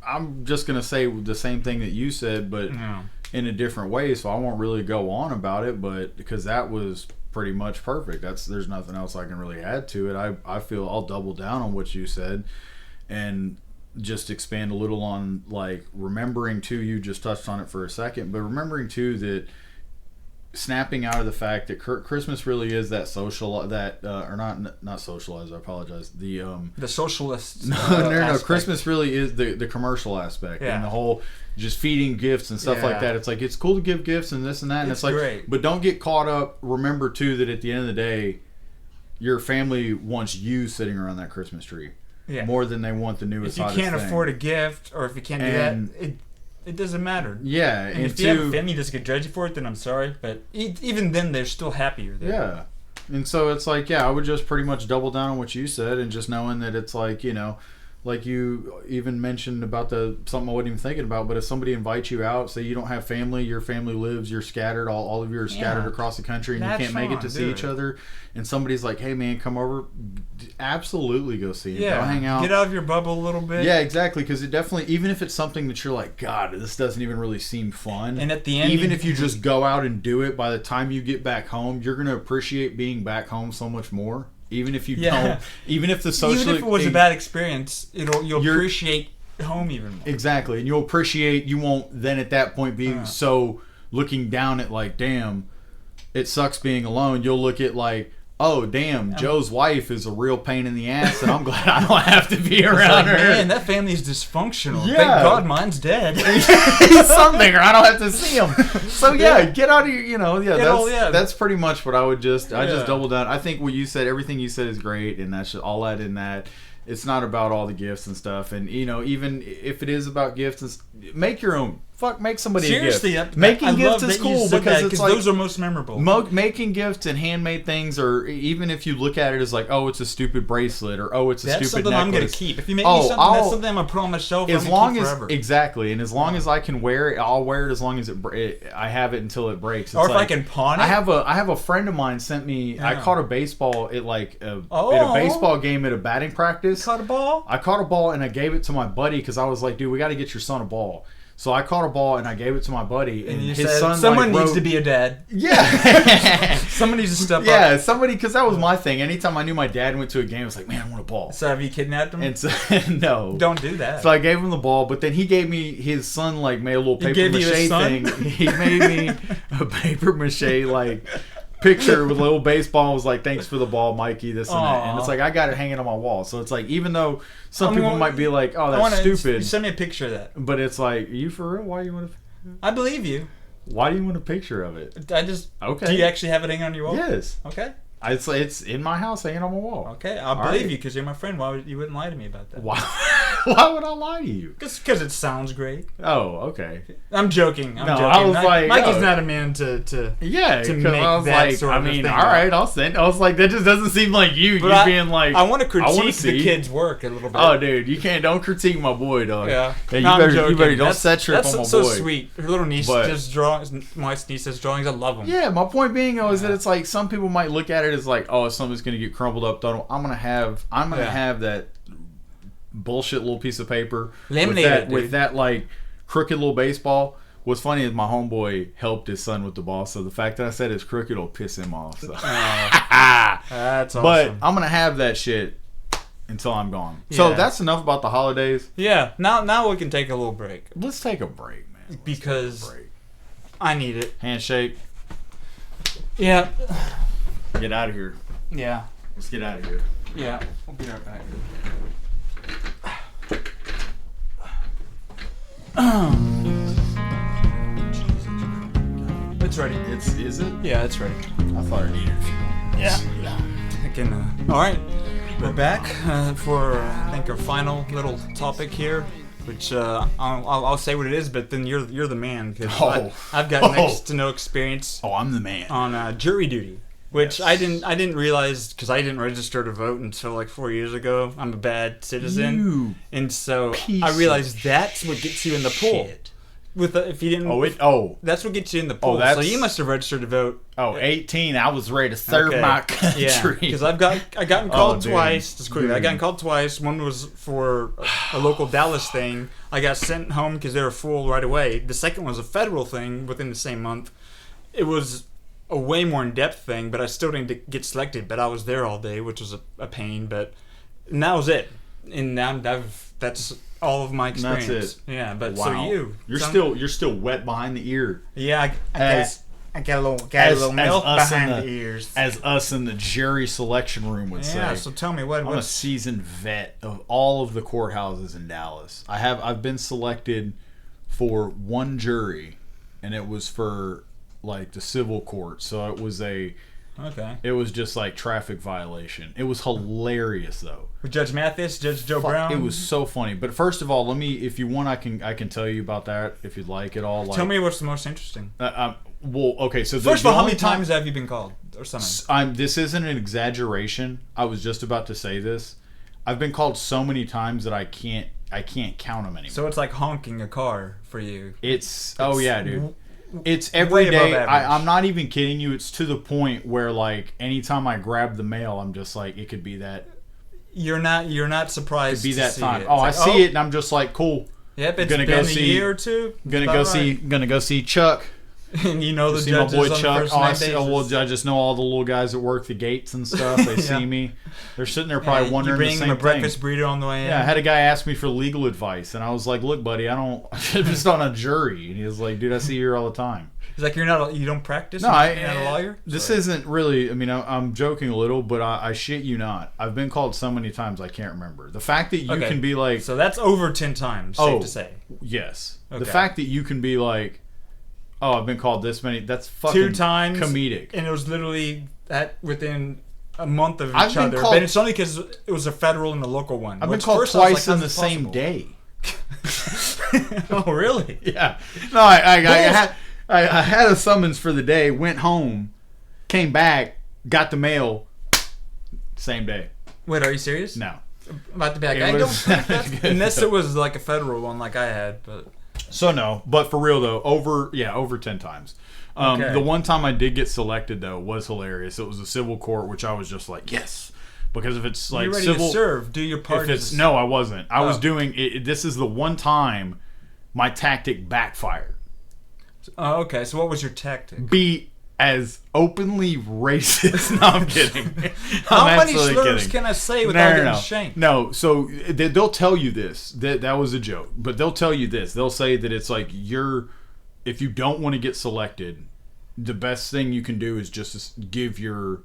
Speaker 2: I'm just gonna say the same thing that you said, but in a different way, so I won't really go on about it, but because that was pretty much perfect. There's nothing else I can really add to it. I feel I'll double down on what you said and just expand a little on like remembering too. You just touched on it for a second, but remembering too that snapping out of the fact that Christmas really is that social or not socialized. I apologize. The
Speaker 1: socialist.
Speaker 2: No. Christmas really is the commercial aspect and the whole just feeding gifts and stuff like that. It's like it's cool to give gifts and this and that, and it's like
Speaker 1: great.
Speaker 2: But don't get caught up. Remember too that at the end of the day, your family wants you sitting around that Christmas tree more than they want the newest.
Speaker 1: If you can't afford a gift, or if you can't do that, it doesn't matter.
Speaker 2: Yeah,
Speaker 1: and if you have a family that's gonna judge you for it, then I'm sorry, but even then, they're still happier there.
Speaker 2: Yeah, and so it's like, I would just pretty much double down on what you said, and just knowing that it's like, like you even mentioned about something I wasn't even thinking about, but if somebody invites you out, say you don't have family, your family lives, you're scattered, all of you are scattered across the country, and you can't make it to see each other, and somebody's like, hey man, come over, absolutely go see him. Go hang out.
Speaker 1: Get out of your bubble a little bit.
Speaker 2: Yeah, exactly, because it definitely, even if it's something that you're like, God, this doesn't even really seem fun,
Speaker 1: and at the end,
Speaker 2: even if you just go out and do it, by the time you get back home, you're going to appreciate being back home so much more. Even if you don't, even if
Speaker 1: even if it was a bad experience, you'll appreciate home even more.
Speaker 2: Exactly, and you'll appreciate. You won't then at that point be so looking down at like, damn, it sucks being alone. You'll look at like, oh damn, Joe's wife is a real pain in the ass, and I'm glad I don't have to be around her.
Speaker 1: Man, that family's dysfunctional. Thank God mine's dead.
Speaker 2: Something, or I don't have to see him. So get out of your, that's pretty much what I would just double down. I think what you said, everything you said is great, and that's just all that in that. It's not about all the gifts and stuff, and even if it is about gifts, make your own. Make somebody a gift.
Speaker 1: Seriously,
Speaker 2: making gifts is cool because it's like
Speaker 1: those are most memorable.
Speaker 2: Making gifts and handmade things, or even if you look at it as like, oh, it's a stupid bracelet, or oh, it's a stupid necklace. That's something I'm
Speaker 1: gonna keep. If you make me something, that's something I'm gonna put on my shelf.
Speaker 2: As long as exactly, and as long as I can wear it, I'll wear it as long as I have it until it breaks.
Speaker 1: Or if I can pawn it.
Speaker 2: I have a friend of mine sent me. I caught a baseball at like at a baseball game at a batting practice.
Speaker 1: Caught a ball.
Speaker 2: I caught a ball and I gave it to my buddy because I was like, dude, we got to get your son a ball. So I caught a ball and I gave it to my buddy, and his son
Speaker 1: someone needs to be a dad.
Speaker 2: Yeah,
Speaker 1: someone needs to step up.
Speaker 2: Yeah, somebody, because that was my thing. Anytime I knew my dad went to a game, I was like, man, I want a ball.
Speaker 1: So have you kidnapped him?
Speaker 2: And so, no,
Speaker 1: don't do that.
Speaker 2: So I gave him the ball, but then he gave me his son made a little paper mache thing. He made me a paper mache picture with a little baseball. Was like, thanks for the ball, Mikey, this and that. And it's like, I got it hanging on my wall. So it's like, even though some people might be like, oh, that's stupid.
Speaker 1: Send me a picture of that.
Speaker 2: But it's like, are you for real? Why do you want to?
Speaker 1: I believe you.
Speaker 2: Why do you want a picture of it?
Speaker 1: Okay. Do you actually have it hanging on your wall?
Speaker 2: Yes.
Speaker 1: Okay.
Speaker 2: It's in my house hanging on my wall.
Speaker 1: Okay, I'll believe you because you're my friend. Why you wouldn't lie to me about that?
Speaker 2: Why would I lie to you?
Speaker 1: Because it sounds great.
Speaker 2: Oh, okay.
Speaker 1: I'm joking.
Speaker 2: I was like,
Speaker 1: Mikey's not a man to
Speaker 2: make
Speaker 1: I was
Speaker 2: that
Speaker 1: like,
Speaker 2: sort of thing. All right, I'll send. I was like, that just doesn't seem like you. But being like,
Speaker 1: I want to critique the kid's work a little bit.
Speaker 2: Oh, dude, you can't. Don't critique my boy, dog.
Speaker 1: Yeah.
Speaker 2: You better don't set trip on my boy.
Speaker 1: That's so sweet. Her little niece just draws. My niece does drawings. I love them.
Speaker 2: Yeah, my point being is that it's like some people might look at it as like, oh, something's gonna get crumpled up. I'm gonna have that bullshit little piece of paper with that like crooked little baseball. What's funny is my homeboy helped his son with the ball, so the fact that I said it's crooked will piss him off. So.
Speaker 1: That's awesome.
Speaker 2: But I'm gonna have that shit until I'm gone. Yeah. So that's enough about the holidays.
Speaker 1: Yeah. Now we can take a little break.
Speaker 2: Let's take a break, man.
Speaker 1: Because I need it.
Speaker 2: Handshake.
Speaker 1: Yeah.
Speaker 2: Get out of here.
Speaker 1: Yeah.
Speaker 2: Let's get out of here.
Speaker 1: Yeah. We'll be right back. It's ready.
Speaker 2: Is it?
Speaker 1: Yeah, it's ready.
Speaker 2: I thought it needed.
Speaker 1: Yeah. I can. All right. We're back for I think our final little topic here, which I'll say what it is, but then you're the man because I've got next to no experience.
Speaker 2: Oh, I'm the man
Speaker 1: on jury duty. Which I didn't realize because I didn't register to vote until like 4 years ago. I'm a bad citizen, and so I realized that's what gets you in the pool. If you didn't... That's what gets you in the poll. So you must have registered to vote.
Speaker 2: 18. I was ready to serve my country.
Speaker 1: Yeah, because I gotten called twice. Just quickly, I gotten called twice. One was for a local Dallas thing. I got sent home because they were full right away. The second was a federal thing within the same month. It was a way more in-depth thing, but I still didn't get selected. But I was there all day, which was a pain. And that was it. And now that's all of my experience.
Speaker 2: That's it.
Speaker 1: Yeah, but
Speaker 2: wow.
Speaker 1: So
Speaker 2: you're still wet behind the ear.
Speaker 1: Yeah, I got a little milk behind the ears.
Speaker 2: As us in the jury selection room would say.
Speaker 1: Yeah, so tell me I'm
Speaker 2: a seasoned vet of all of the courthouses in Dallas. I've been selected for one jury, and it was for like the civil court. So it was it was just like traffic violation. It was hilarious though.
Speaker 1: With Judge Mathis, Judge Joe Brown.
Speaker 2: It was so funny. But first of all, if you want, I can tell you about that if you'd like it all. Like,
Speaker 1: tell me what's the most interesting.
Speaker 2: Well, okay. So
Speaker 1: first of all, how many times have you been called or something?
Speaker 2: This isn't an exaggeration. I was just about to say this. I've been called so many times that I can't count them anymore.
Speaker 1: So it's like honking a car for you.
Speaker 2: It's oh yeah, dude. It's every day. I'm not even kidding you. It's to the point where like anytime I grab the mail, I'm just like, it could be that.
Speaker 1: You're not surprised.
Speaker 2: It could be that time.
Speaker 1: It.
Speaker 2: I see it, and I'm just like, cool.
Speaker 1: Yep, it's been a year or two.
Speaker 2: Gonna go see Chuck.
Speaker 1: And you know the
Speaker 2: see
Speaker 1: judges
Speaker 2: my boy
Speaker 1: on
Speaker 2: Chuck.
Speaker 1: The first
Speaker 2: I just know all the little guys that work the gates and stuff. They see me. They're sitting there probably wondering the same thing.
Speaker 1: You bring them a breakfast burrito on the way in.
Speaker 2: Yeah, I had a guy ask me for legal advice, and I was like, "Look, buddy, I'm just on a jury." And he was like, "Dude, I see you here all the time."
Speaker 1: He's like, you don't practice?
Speaker 2: No,
Speaker 1: you're not a lawyer?
Speaker 2: This isn't really, I mean, I'm joking a little, but I shit you not. I've been called so many times I can't remember. The fact that you can be like...
Speaker 1: So that's over 10 times, safe to say.
Speaker 2: Yes. Okay. The fact that you can be like, I've been called this many, that's fucking
Speaker 1: 2 times,
Speaker 2: comedic.
Speaker 1: And it was literally within a month of each other. But it's only because it was a federal and a local one.
Speaker 2: I've been called twice in the same day.
Speaker 1: Oh, really?
Speaker 2: Yeah. No, I had a summons for the day, went home, came back, got the mail, same day.
Speaker 1: Wait, are you serious?
Speaker 2: No.
Speaker 1: About to be like, I don't think that's... Unless it was like a federal one like I had, but...
Speaker 2: So no, but for real though, over 10 times. The one time I did get selected though was hilarious. It was a civil court, which I was just like, yes. Because if it's like
Speaker 1: you're ready
Speaker 2: civil...
Speaker 1: to serve, do your part.
Speaker 2: No, I wasn't. I was doing... This is the one time my tactic backfired.
Speaker 1: Oh, okay. So what was your tactic?
Speaker 2: Be as openly racist. No, I'm kidding.
Speaker 1: How many slurs can I say without getting shamed?
Speaker 2: No, so they'll tell you this. That was a joke. But they'll tell you this. They'll say that it's like if you don't want to get selected, the best thing you can do is just give your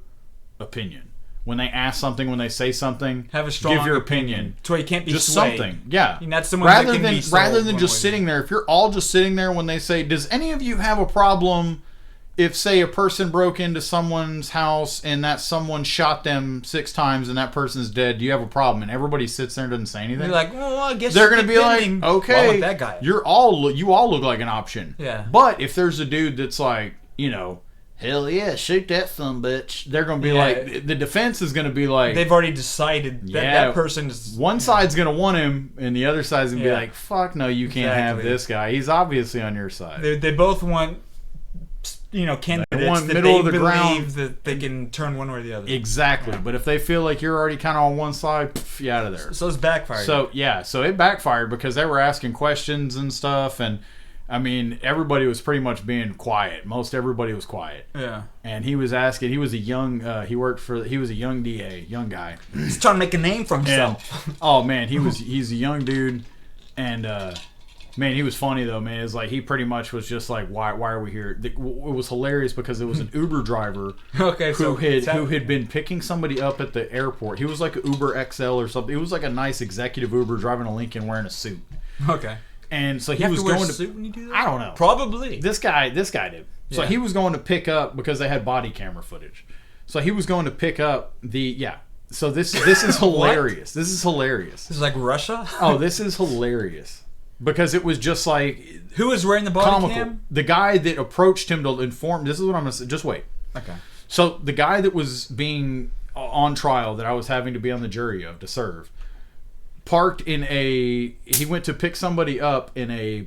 Speaker 2: opinion. When they ask something, when they say something,
Speaker 1: have a strong
Speaker 2: give your opinion.
Speaker 1: So you can't be
Speaker 2: just
Speaker 1: swayed.
Speaker 2: Something. Yeah.
Speaker 1: You're not someone
Speaker 2: rather
Speaker 1: that can
Speaker 2: than
Speaker 1: be
Speaker 2: rather than just sitting there. If you're all just sitting there when they say, "Does any of you have a problem if, say, a person broke into someone's house and that someone shot them 6 times and that person's dead? Do you have a problem?" And everybody sits there and doesn't say anything.
Speaker 1: You're like, well, I guess
Speaker 2: they're going to be like, "Okay,
Speaker 1: well, that guy.
Speaker 2: You all look like an option."
Speaker 1: Yeah.
Speaker 2: But if there's a dude that's like, hell yeah, shoot that sumbitch. They're going to be like, the defense is going to be like...
Speaker 1: They've already decided that person is...
Speaker 2: One side's going to want him, and the other side's going to be like, fuck no, you can't have this guy. He's obviously on your side.
Speaker 1: They both want, candidates that
Speaker 2: middle of the
Speaker 1: believe
Speaker 2: ground.
Speaker 1: that they can turn one way or the other.
Speaker 2: Exactly. Yeah. But if they feel like you're already kind of on one side, you out of there.
Speaker 1: So it's backfired.
Speaker 2: So it backfired because they were asking questions and stuff, and... I mean, everybody was pretty much being quiet. Most everybody was quiet.
Speaker 1: Yeah.
Speaker 2: And he was asking. He was a young. He was a young DA, young guy.
Speaker 1: He's trying to make a name for himself.
Speaker 2: And, oh man, he's a young dude, and man, he was funny though. Man, it's like he pretty much was just like, why are we here? It was hilarious because it was an Uber driver who had been picking somebody up at the airport. He was like an Uber XL or something. It was like a nice executive Uber driving a Lincoln wearing a suit.
Speaker 1: Okay.
Speaker 2: And so
Speaker 1: he
Speaker 2: was
Speaker 1: going
Speaker 2: to
Speaker 1: suit when you do that?
Speaker 2: I don't know.
Speaker 1: Probably.
Speaker 2: This guy did. So he was going to pick up because they had body camera footage. So he was going to pick up So this is hilarious. This is hilarious.
Speaker 1: This is like Russia?
Speaker 2: Oh, this is hilarious. Because it was just like
Speaker 1: who was wearing the body cam?
Speaker 2: The guy that approached him to inform. This is what I'm going to say. Just wait.
Speaker 1: Okay.
Speaker 2: So the guy that was being on trial that I was having to be on the jury of to serve. He went to pick somebody up in a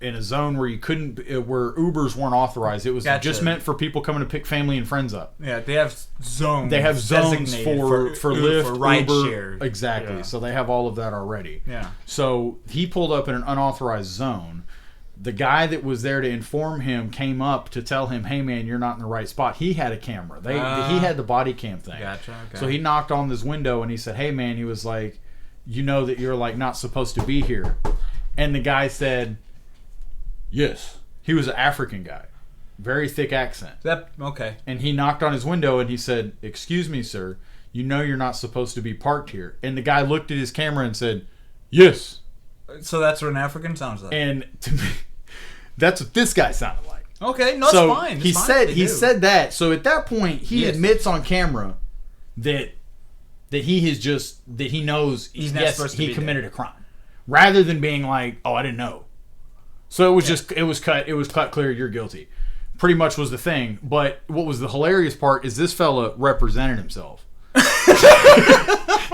Speaker 2: in a zone where you couldn't, where Ubers weren't authorized. It was just meant for people coming to pick family and friends up.
Speaker 1: Yeah, they have zones.
Speaker 2: They have zones for Lyft,
Speaker 1: for ride
Speaker 2: Uber,
Speaker 1: share.
Speaker 2: exactly.
Speaker 1: Yeah.
Speaker 2: So they have all of that already.
Speaker 1: Yeah.
Speaker 2: So he pulled up in an unauthorized zone. The guy that was there to inform him came up to tell him, "Hey man, you're not in the right spot." He had a camera. He had the body cam thing.
Speaker 1: Gotcha. Okay.
Speaker 2: So he knocked on this window and he said, "Hey man," he was like, "You know that you're like not supposed to be here." And the guy said, "Yes." He was an African guy, very thick accent.
Speaker 1: Okay.
Speaker 2: And he knocked on his window and he said, "Excuse me, sir. You know you're not supposed to be parked here." And the guy looked at his camera and said, "Yes."
Speaker 1: So that's what an African sounds like.
Speaker 2: And to me, that's what this guy sounded like.
Speaker 1: Okay, no, it's fine.
Speaker 2: He said that. So at that point, he admits on camera that he knows
Speaker 1: he's not supposed to be
Speaker 2: committed a crime, rather than being like, "Oh, I didn't know." So it was it was cut clear, you're guilty. Pretty much was the thing. But what was the hilarious part is this fella represented himself.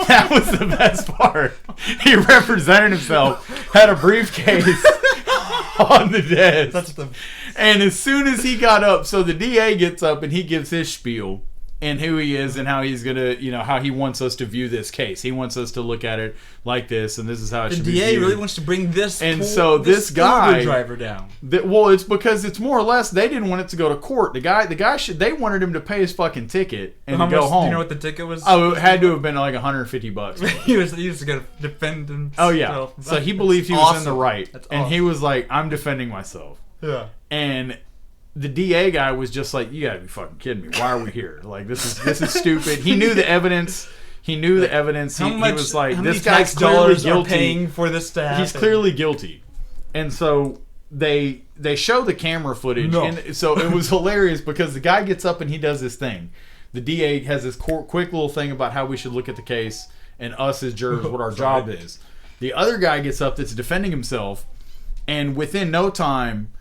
Speaker 2: That was the best part. He represented himself, had a briefcase on the desk. And as soon as he got up, so the DA gets up and he gives his spiel and who he is and how he's gonna, how he wants us to view this case. He wants us to look at it like this, and this is how it should be viewed.
Speaker 1: The DA really wants to bring this
Speaker 2: this guy
Speaker 1: Uber driver down.
Speaker 2: It's because it's more or less they didn't want it to go to court. The guy they wanted him to pay his fucking ticket and to go home.
Speaker 1: Do you know what the ticket was?
Speaker 2: Oh, it had to have been like $150.
Speaker 1: he was going to defend himself.
Speaker 2: Oh yeah. So he believed he was in the right, and
Speaker 1: awesome.
Speaker 2: he was like, "I'm defending myself."
Speaker 1: Yeah.
Speaker 2: And the DA guy was just like, "You gotta be fucking kidding me! Why are we here? Like this is stupid." He knew the evidence. He was like, "This guy's clearly guilty.
Speaker 1: Paying for this to happen.
Speaker 2: He's clearly guilty." And so they show the camera footage, and so it was hilarious because the guy gets up and he does this thing. The DA has this quick little thing about how we should look at the case and us as jurors, what our job is. The other guy gets up that's defending himself, and within no time,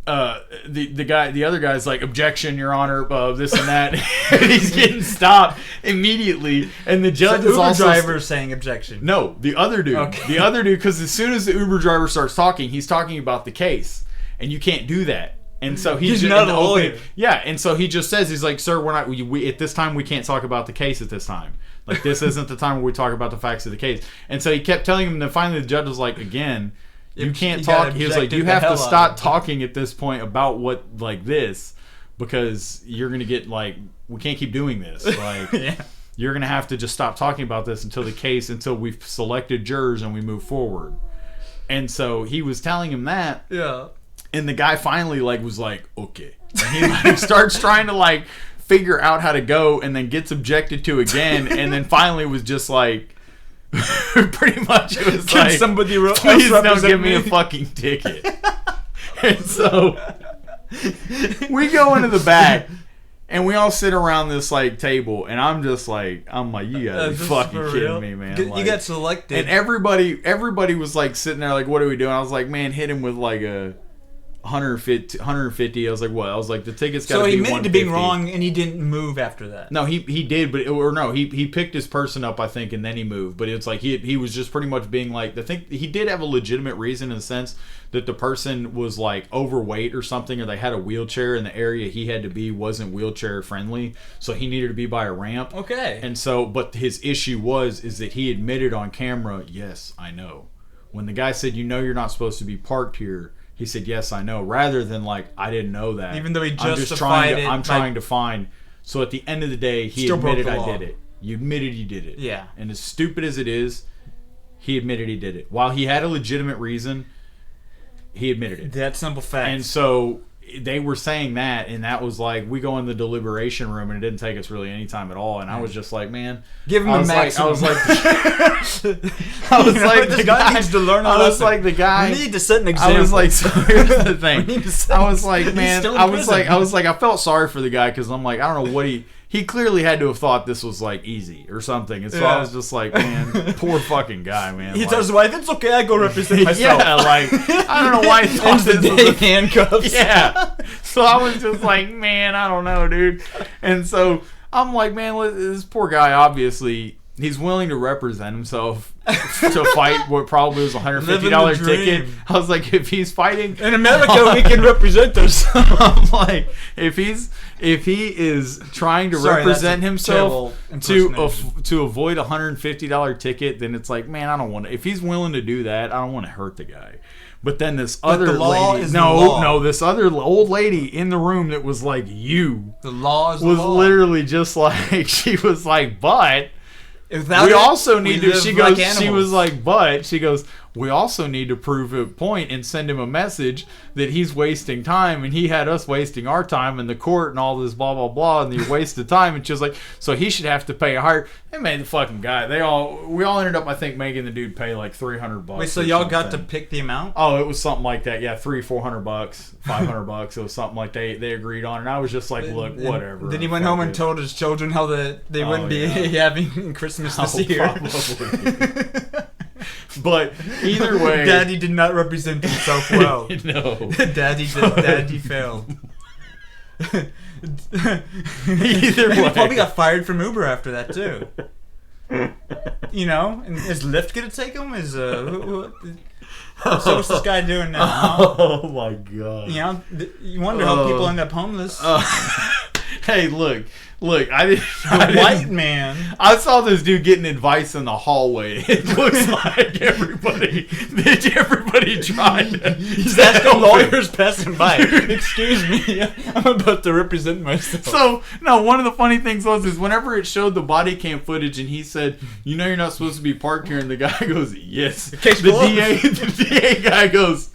Speaker 2: the other guy's like, "Objection, Your Honor," this and that. And he's getting stopped immediately, and the judge is also
Speaker 1: driver saying objection.
Speaker 2: No, the other dude. Okay. The other dude, because as soon as the Uber driver starts talking, he's talking about the case, and you can't do that. And so he's
Speaker 1: not a lawyer.
Speaker 2: Yeah, and so he just says, he's like, "Sir, we're not. We at this time we can't talk about the case at this time. Like this isn't the time where we talk about the facts of the case." And so he kept telling him, and then finally the judge was like, "Again, you can't talk." He was like, "You have to stop talking at this point about what like this, because you're gonna get like we can't keep doing this. Like
Speaker 1: yeah.
Speaker 2: You're gonna have to just stop talking about this until we've selected jurors and we move forward." And so he was telling him that.
Speaker 1: Yeah.
Speaker 2: And the guy finally was like, "Okay." And he starts trying to figure out how to go, and then gets objected to again, and then finally was just like, pretty much it was
Speaker 1: Can somebody
Speaker 2: please don't give me a fucking ticket. And so we go into the back, and we all sit around this table, and I'm like, you gotta be fucking kidding me, man.
Speaker 1: You got selected.
Speaker 2: And everybody was sitting there what are we doing? I was like, man, hit him with a 150. I was like, what? I was like, the ticket's got to be 150. So he admitted to being
Speaker 1: wrong, and he didn't move after that.
Speaker 2: No, he did, but he picked his person up, I think, and then he moved. But it's he was just pretty much being I think he did have a legitimate reason in the sense that the person was overweight or something, or they had a wheelchair, and the area he had to be wasn't wheelchair friendly, so he needed to be by a ramp.
Speaker 1: Okay.
Speaker 2: And so, but his issue is that he admitted on camera, "Yes, I know." When the guy said, "You're not supposed to be parked here," he said, "Yes, I know," rather than "I didn't know that."
Speaker 1: Even though he
Speaker 2: justified it. I'm trying to find. So at the end of the day, he admitted I did it. You admitted you did it.
Speaker 1: Yeah.
Speaker 2: And as stupid as it is, he admitted he did it. While he had a legitimate reason, he admitted it.
Speaker 1: That's simple fact.
Speaker 2: And so they were saying that, and that was we go in the deliberation room, and it didn't take us really any time at all. And I was just like, man,
Speaker 1: give him a maximum.
Speaker 2: I was the guy needs to learn. I was like, the guy.
Speaker 1: We need to set an example.
Speaker 2: I was like, so here's the thing. I was like, man, I felt sorry for the guy because I'm like, I don't know what he clearly had to have thought this was easy or something. And so I was just like, man, poor fucking guy, man.
Speaker 1: He tells his wife, "It's okay, I go represent myself."
Speaker 2: Yeah, I don't know why he thought this was
Speaker 1: handcuffs.
Speaker 2: Yeah. So I was just like, man, I don't know, dude. And so I'm like, man, this poor guy, obviously, he's willing to represent himself to fight what probably was $150 ticket. I was like, if he's fighting
Speaker 1: in America, we can represent ourselves.
Speaker 2: I'm like, if he is trying to represent himself to avoid $150 ticket, then it's like, man, I don't want to. If he's willing to do that, I don't want to hurt the guy. But then this other lady, this other old lady in the room that was like, the
Speaker 1: law is the law.
Speaker 2: Literally just like, she was like, but
Speaker 1: we
Speaker 2: also need to. She goes, we also need to prove a point and send him a message that he's wasting time and he had us wasting our time in the court and all this blah blah blah and the waste of time. And she was like, so he should have to pay a higher. They made the fucking guy. We all ended up, I think, making the dude pay like $300.
Speaker 1: Wait, so y'all got to pick the amount?
Speaker 2: Oh, it was something like that. Yeah, $400, $500. It was something like they agreed on, and I was just like, look, whatever.
Speaker 1: Then he went home and told his children how they wouldn't be having Christmas this year.
Speaker 2: Probably. But either way,
Speaker 1: Daddy did not represent himself well.
Speaker 2: No,
Speaker 1: Daddy failed.
Speaker 2: Either way,
Speaker 1: he probably got fired from Uber after that too. You know, and is Lyft gonna take him? So what's this guy doing now? Huh?
Speaker 2: Oh my god!
Speaker 1: You know, you wonder how people end up homeless.
Speaker 2: Hey, look, I didn't.
Speaker 1: White man.
Speaker 2: I saw this dude getting advice in the hallway. It looks like everybody tried.
Speaker 1: He's asking lawyers passing by. Excuse me, I'm about to represent myself.
Speaker 2: So, no, one of the funny things is whenever it showed the body cam footage and he said, you know you're not supposed to be parked here, and the guy goes, yes. The DA guy goes,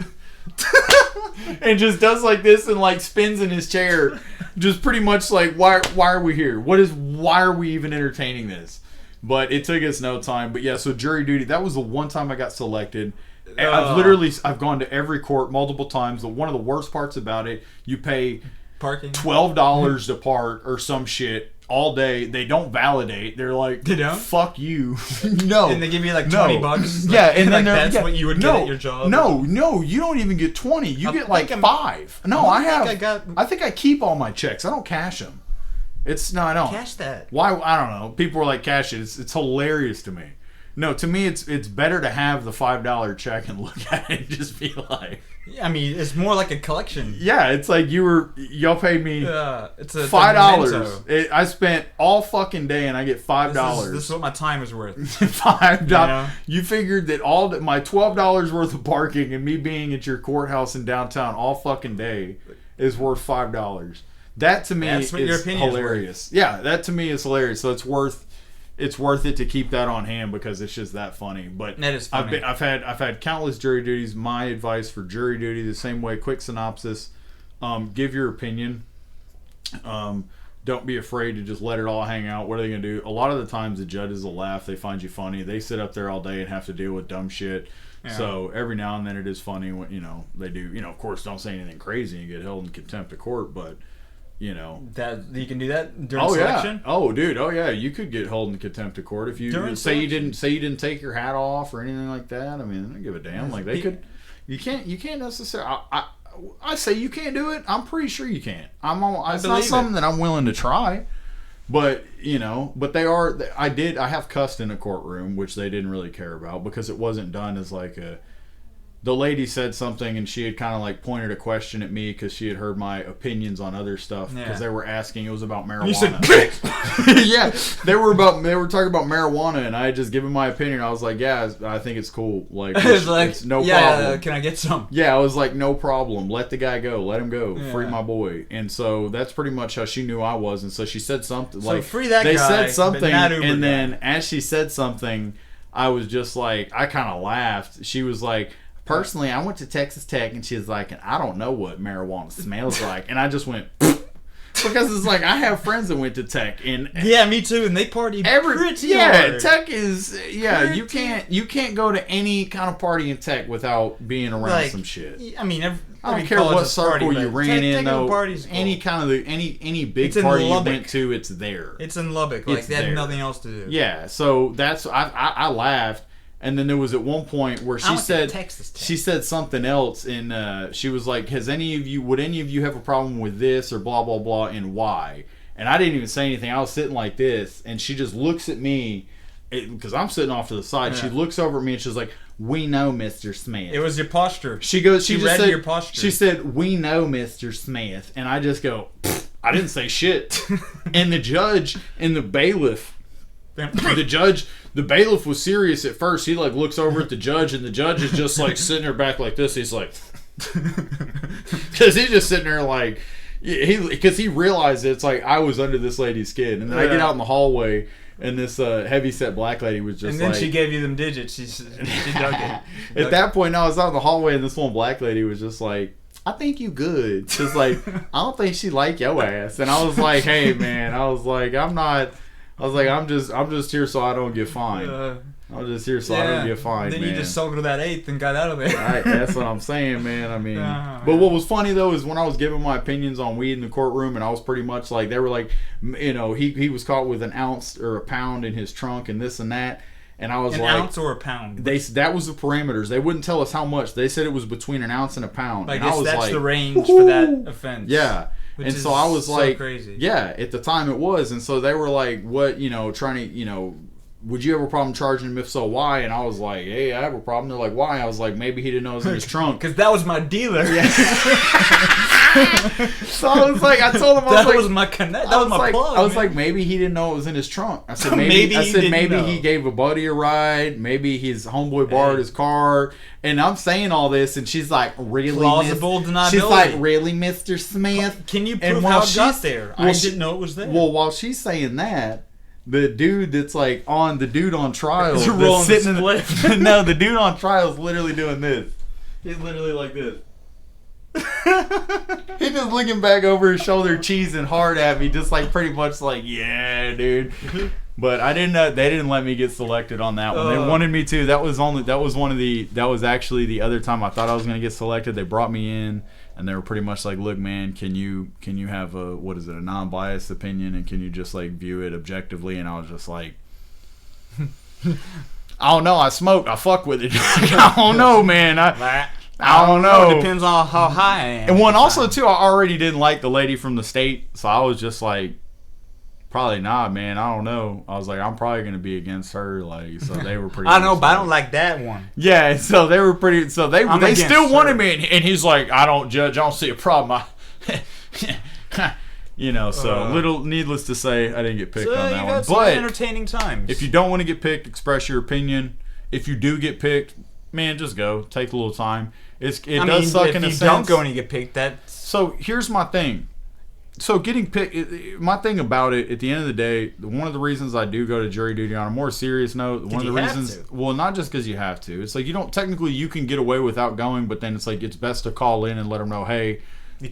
Speaker 2: and just does like this and like spins in his chair. Just pretty much like, why are we here? Why are we even entertaining this? But it took us no time. But yeah, so jury duty, that was the one time I got selected. I've gone to every court multiple times. One of the worst parts about it, you pay
Speaker 1: parking
Speaker 2: $12 to park or some shit all day. They don't validate. They're like,
Speaker 1: they don't?
Speaker 2: Fuck you. No.
Speaker 1: And they give you like $20. Like,
Speaker 2: yeah, and then
Speaker 1: that's what you would get at your job.
Speaker 2: No, you don't even get 20. You get like 5. No, I think I keep all my checks. I don't cash them. I don't.
Speaker 1: Cash that.
Speaker 2: Why? I don't know. People are like, cash it. It's hilarious to me. No, to me, it's better to have the $5 check and look at it and just be like.
Speaker 1: I mean, it's more like a collection.
Speaker 2: Yeah, it's like y'all paid me
Speaker 1: it's
Speaker 2: $5. I spent all fucking day and I get $5.
Speaker 1: This is what my time is worth.
Speaker 2: $5. You figured that my $12 worth of parking and me being at your courthouse in downtown all fucking day is worth $5. That to me is hilarious. Yeah, that to me is hilarious. So it's worth it to keep that on hand because it's just that funny. But
Speaker 1: that is funny.
Speaker 2: I've had countless jury duties. My advice for jury duty, the same way, quick synopsis, give your opinion. Don't be afraid to just let it all hang out. What are they going to do? A lot of the times the judges will laugh. They find you funny. They sit up there all day and have to deal with dumb shit. Yeah. So every now and then it is funny when, they do, of course, don't say anything crazy and get held in contempt of court, but
Speaker 1: that you can do that during selection.
Speaker 2: Yeah. Oh, dude. Oh, yeah. You could get held in contempt of court if you say you didn't take your hat off or anything like that. I mean, they don't give a damn. Like they could. You can't necessarily. I say you can't do it. I'm pretty sure you can't. It's not something that I'm willing to try. But but they are. I have cussed in a courtroom, which they didn't really care about because it wasn't done as like a. The lady said something and she had kind of like pointed a question at me because she had heard my opinions on other stuff because they were asking. It was about marijuana.
Speaker 1: You said,
Speaker 2: yeah, they were talking about marijuana and I had just given my opinion. I was like, yeah, I think it's cool. Like, it's no problem.
Speaker 1: Can I get some?
Speaker 2: Yeah, I was like, no problem. Let the guy go. Let him go. Yeah. Free my boy. And so that's pretty much how she knew I was. And so she said something like,
Speaker 1: free that
Speaker 2: they
Speaker 1: guy,
Speaker 2: said something, and then
Speaker 1: guy.
Speaker 2: As she said something, I was just like, I kind of laughed. She was like. Personally, I went to Texas Tech, and she was like, I don't know what marijuana smells like. And I just went, because it's like, I have friends that went to Tech. And
Speaker 1: yeah, me too, and they party pretty hard.
Speaker 2: Tech is, you can't go to any kind of party in Tech without being around some shit.
Speaker 1: I mean,
Speaker 2: I don't care what circle you ran in, though.
Speaker 1: Cool.
Speaker 2: Any kind of any big party you went to, it's there.
Speaker 1: It's in Lubbock. Like, they had nothing else to do.
Speaker 2: Yeah, so that's, I laughed. And then there was at one point where she said something else, and she was like, would any of you have a problem with this or blah, blah, blah, and why? And I didn't even say anything. I was sitting like this, and she just looks at me because I'm sitting off to the side.
Speaker 1: Yeah.
Speaker 2: She looks over at me and she's like, "We know, Mr. Smith."
Speaker 1: It was your posture.
Speaker 2: She goes. She
Speaker 1: She
Speaker 2: just
Speaker 1: read
Speaker 2: said,
Speaker 1: your posture.
Speaker 2: She said, "We know, Mr. Smith," and I just go, I didn't say shit. And the judge and the bailiff, the bailiff was serious at first. He like looks over at the judge, and the judge is just like sitting there back like this. He's like, because he's just sitting there like, because he realized it's like I was under this lady's skin, and then I get out in the hallway. And this heavy-set black lady was just
Speaker 1: and then
Speaker 2: like...
Speaker 1: she gave you them digits. She dug it.
Speaker 2: At that point, I was out in the hallway, and this one black lady was just like, "I think you good." Just like, "I don't think she like your ass." And I was like, "Hey, man," I was like, I'm just here so I don't get fined. I'm just here so I don't get fined,
Speaker 1: then
Speaker 2: man.
Speaker 1: You just sold her that eighth and got out of there.
Speaker 2: Right, that's what I'm saying, man. I mean, but what was funny though is when I was giving my opinions on weed in the courtroom, and I was pretty much like, they were like, you know, he was caught with an ounce or a pound in his trunk and this and that, and I was
Speaker 1: an
Speaker 2: like,
Speaker 1: ounce or a pound.
Speaker 2: That was the parameters. They wouldn't tell us how much. They said it was between an ounce and a pound.
Speaker 1: I
Speaker 2: and
Speaker 1: guess
Speaker 2: I was
Speaker 1: that's
Speaker 2: like,
Speaker 1: the range for that offense.
Speaker 2: Yeah.
Speaker 1: Which
Speaker 2: and
Speaker 1: is
Speaker 2: so I was
Speaker 1: so
Speaker 2: like,
Speaker 1: crazy.
Speaker 2: Yeah, at the time it was. And so they were like, what, you know, trying to, you know, would you have a problem charging him? If so, why? And I was like, hey, I have a problem. They're like, why? I was like, maybe he didn't know it was in his trunk.
Speaker 1: Because that was my dealer.
Speaker 2: Yeah. So I was like, I told him,
Speaker 1: that was my connect. That was my plug.
Speaker 2: I was like, maybe he didn't know it was in his trunk. I said, maybe he gave a buddy a ride. Maybe his homeboy borrowed his car. And I'm saying all this, and she's like, really?
Speaker 1: Plausible deniability.
Speaker 2: She's like, really, Mr. Smith?
Speaker 1: Can you prove how it got there? I didn't know it was there.
Speaker 2: Well, while she's saying that, the dude that's like the dude on trial
Speaker 1: is
Speaker 2: that's
Speaker 1: sitting in the
Speaker 2: no, the dude on trial is literally doing this. He's literally like this. He's just looking back over his shoulder, cheesing hard at me, just like pretty much like, yeah, dude. But I didn't know, they didn't let me get selected on that one. They wanted me to. That was actually the other time I thought I was gonna get selected. They brought me in and they were pretty much like, look, man, can you have a non-biased opinion, and can you just like view it objectively? And I was just like, I don't know, I smoke, I fuck with it. I don't know, man. I don't know.
Speaker 1: It depends on how high I am.
Speaker 2: And one also too, I already didn't like the lady from the state, so I was just like, probably not, man. I don't know. I was like, I'm probably gonna be against her. Like, so they were pretty.
Speaker 1: I know, but I don't like that one.
Speaker 2: Yeah, so they were pretty. So they still wanted me, and he's like, I don't judge. I don't see a problem. You know, so needless to say, I didn't get picked on that one.
Speaker 1: But entertaining times.
Speaker 2: If you don't want to get picked, express your opinion. If you do get picked, man, just go. Take a little time. It does suck in a sense.
Speaker 1: If you don't go and you get picked, that's...
Speaker 2: So here's my thing. So getting picked, my thing about it, at the end of the day, one of the reasons I do go to jury duty, on a more serious note, one of the reasons, well, not just because you have to. It's like you can get away without going, but then it's like it's best to call in and let them know, hey,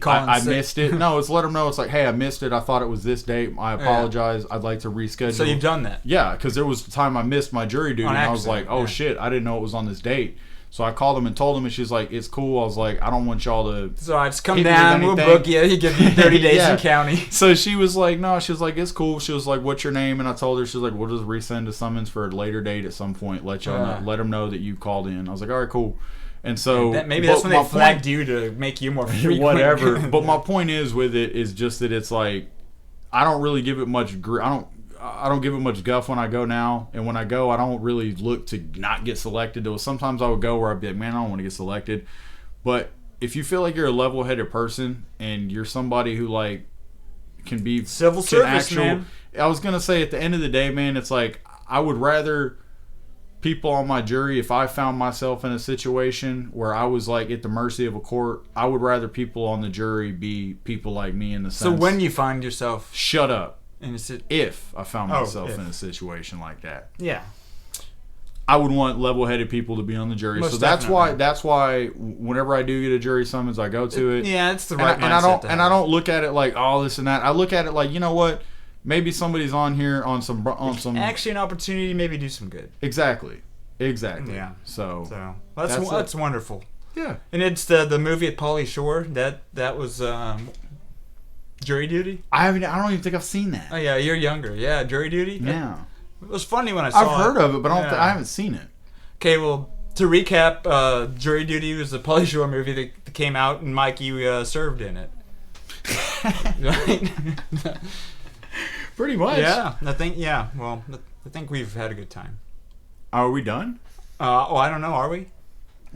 Speaker 2: I missed it. No, it's let them know. It's like, hey, I missed it. I thought it was this date. I apologize. I'd like to reschedule.
Speaker 1: So you've done that?
Speaker 2: Yeah, because there was a time I missed my jury duty, and I was like, oh shit, I didn't know it was on this date. So I called them and told them, and she's like, it's cool. I was like, I don't want y'all to...
Speaker 1: So I just come down, we'll book you. You give you 30 days in county.
Speaker 2: So she was like, no, she was like, it's cool. She was like, what's your name? And I told her, she was like, we'll just resend a summons for a later date at some point. Let them know that you called in. I was like, all right, cool. And so...
Speaker 1: maybe that's when they flagged you to make you more frequent.
Speaker 2: Whatever. But my point is with it is just that it's like, I don't really give it much... I don't give it much guff when I go now, and when I go, I don't really look to not get selected. Sometimes I would go where I'd be like, man, I don't want to get selected. But if you feel like you're a level-headed person and you're somebody who like can be
Speaker 1: civil service, man.
Speaker 2: I was gonna say at the end of the day, man, it's like I would rather people on my jury, if I found myself in a situation where I was like at the mercy of a court, I would rather people on the jury be people like me in the sense.
Speaker 1: So when you find yourself,
Speaker 2: shut up.
Speaker 1: If
Speaker 2: I found myself in a situation like that,
Speaker 1: yeah,
Speaker 2: I would want level-headed people to be on the jury.
Speaker 1: Most
Speaker 2: so
Speaker 1: definitely.
Speaker 2: that's why whenever I do get a jury summons, I go to it.
Speaker 1: Yeah, it's the right mindset.
Speaker 2: And I don't look at it like this and that. I look at it like, you know what? Maybe somebody's on here on some
Speaker 1: actually an opportunity to maybe do some good.
Speaker 2: Exactly. Yeah. So
Speaker 1: that's wonderful.
Speaker 2: Yeah.
Speaker 1: And it's the movie at Pauly Shore that was. Jury Duty?
Speaker 2: I don't even think I've seen that.
Speaker 1: Oh yeah, you're younger. Yeah, Jury Duty?
Speaker 2: Yeah.
Speaker 1: It was funny when I saw it.
Speaker 2: I've heard of it, but I haven't seen it.
Speaker 1: Okay, well, to recap, Jury Duty was a Pauly Shore movie that came out, and Mikey served in it. Right?
Speaker 2: Pretty much.
Speaker 1: Yeah, I think. Yeah, well, I think we've had a good time.
Speaker 2: Are we done?
Speaker 1: I don't know. Are we?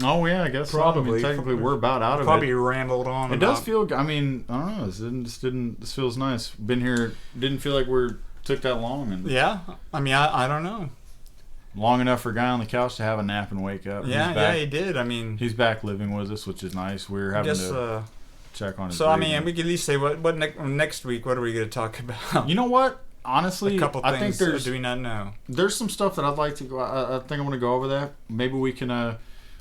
Speaker 2: Oh yeah, I guess
Speaker 1: probably.
Speaker 2: So. I mean, technically, we're about out of
Speaker 1: probably
Speaker 2: it.
Speaker 1: rambled on.
Speaker 2: It does feel. I mean, I don't know. This feels nice. Been here. Didn't feel like took that long. And
Speaker 1: yeah. I mean, I don't know.
Speaker 2: Long enough for a guy on the couch to have a nap and wake up.
Speaker 1: Yeah, he did. I mean,
Speaker 2: he's back living with us, which is nice. We're having to check on his.
Speaker 1: So breathing. I mean, we could at least say what next week. What are we going to talk about?
Speaker 2: You know what? Honestly,
Speaker 1: a couple things.
Speaker 2: I think there's.
Speaker 1: Do we not know?
Speaker 2: There's some stuff that I'd like to go. I think I want to go over that. Maybe we can.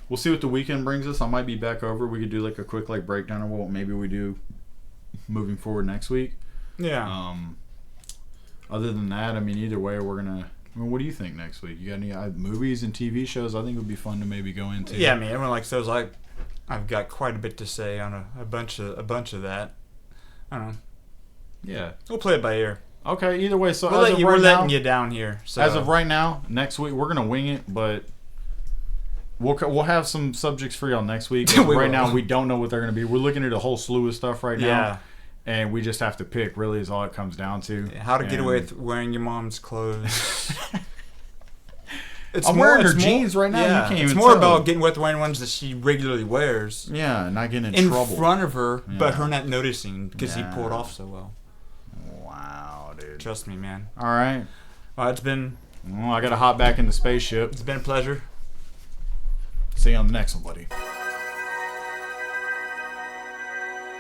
Speaker 2: We'll see what the weekend brings us. I might be back over. We could do like a quick breakdown of what maybe we do moving forward next week.
Speaker 1: Yeah.
Speaker 2: Other than that, I mean, either way, we're gonna. I mean, what do you think next week? You got any movies and TV shows? I think it would be fun to maybe go into.
Speaker 1: Yeah, I mean, everyone likes those. I've got quite a bit to say on a bunch of that. I don't know.
Speaker 2: Yeah.
Speaker 1: We'll play it by ear.
Speaker 2: Okay. Either way, so
Speaker 1: we're letting you down here. So.
Speaker 2: As of right now, next week we're gonna wing it, but we'll have some subjects for y'all next week. Right now, we don't know what they're gonna be. We're looking at a whole slew of stuff right now.
Speaker 1: Yeah.
Speaker 2: And we just have to pick, really, is all it comes down to.
Speaker 1: How to get away with wearing your mom's clothes.
Speaker 2: I'm wearing her jeans right now.
Speaker 1: Yeah,
Speaker 2: you can't
Speaker 1: it's
Speaker 2: even
Speaker 1: more
Speaker 2: tell.
Speaker 1: about getting with wearing ones that she regularly wears.
Speaker 2: Yeah, not getting in trouble.
Speaker 1: In front of her, but her not noticing because he pulled off so well.
Speaker 2: Wow, dude.
Speaker 1: Trust me, man.
Speaker 2: All right.
Speaker 1: Well, it's been...
Speaker 2: Well, I got to hop back in the spaceship.
Speaker 1: It's been a pleasure.
Speaker 2: See you on the next one, buddy.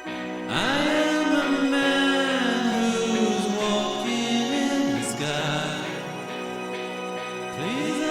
Speaker 4: I am a man who's walking in the sky. Please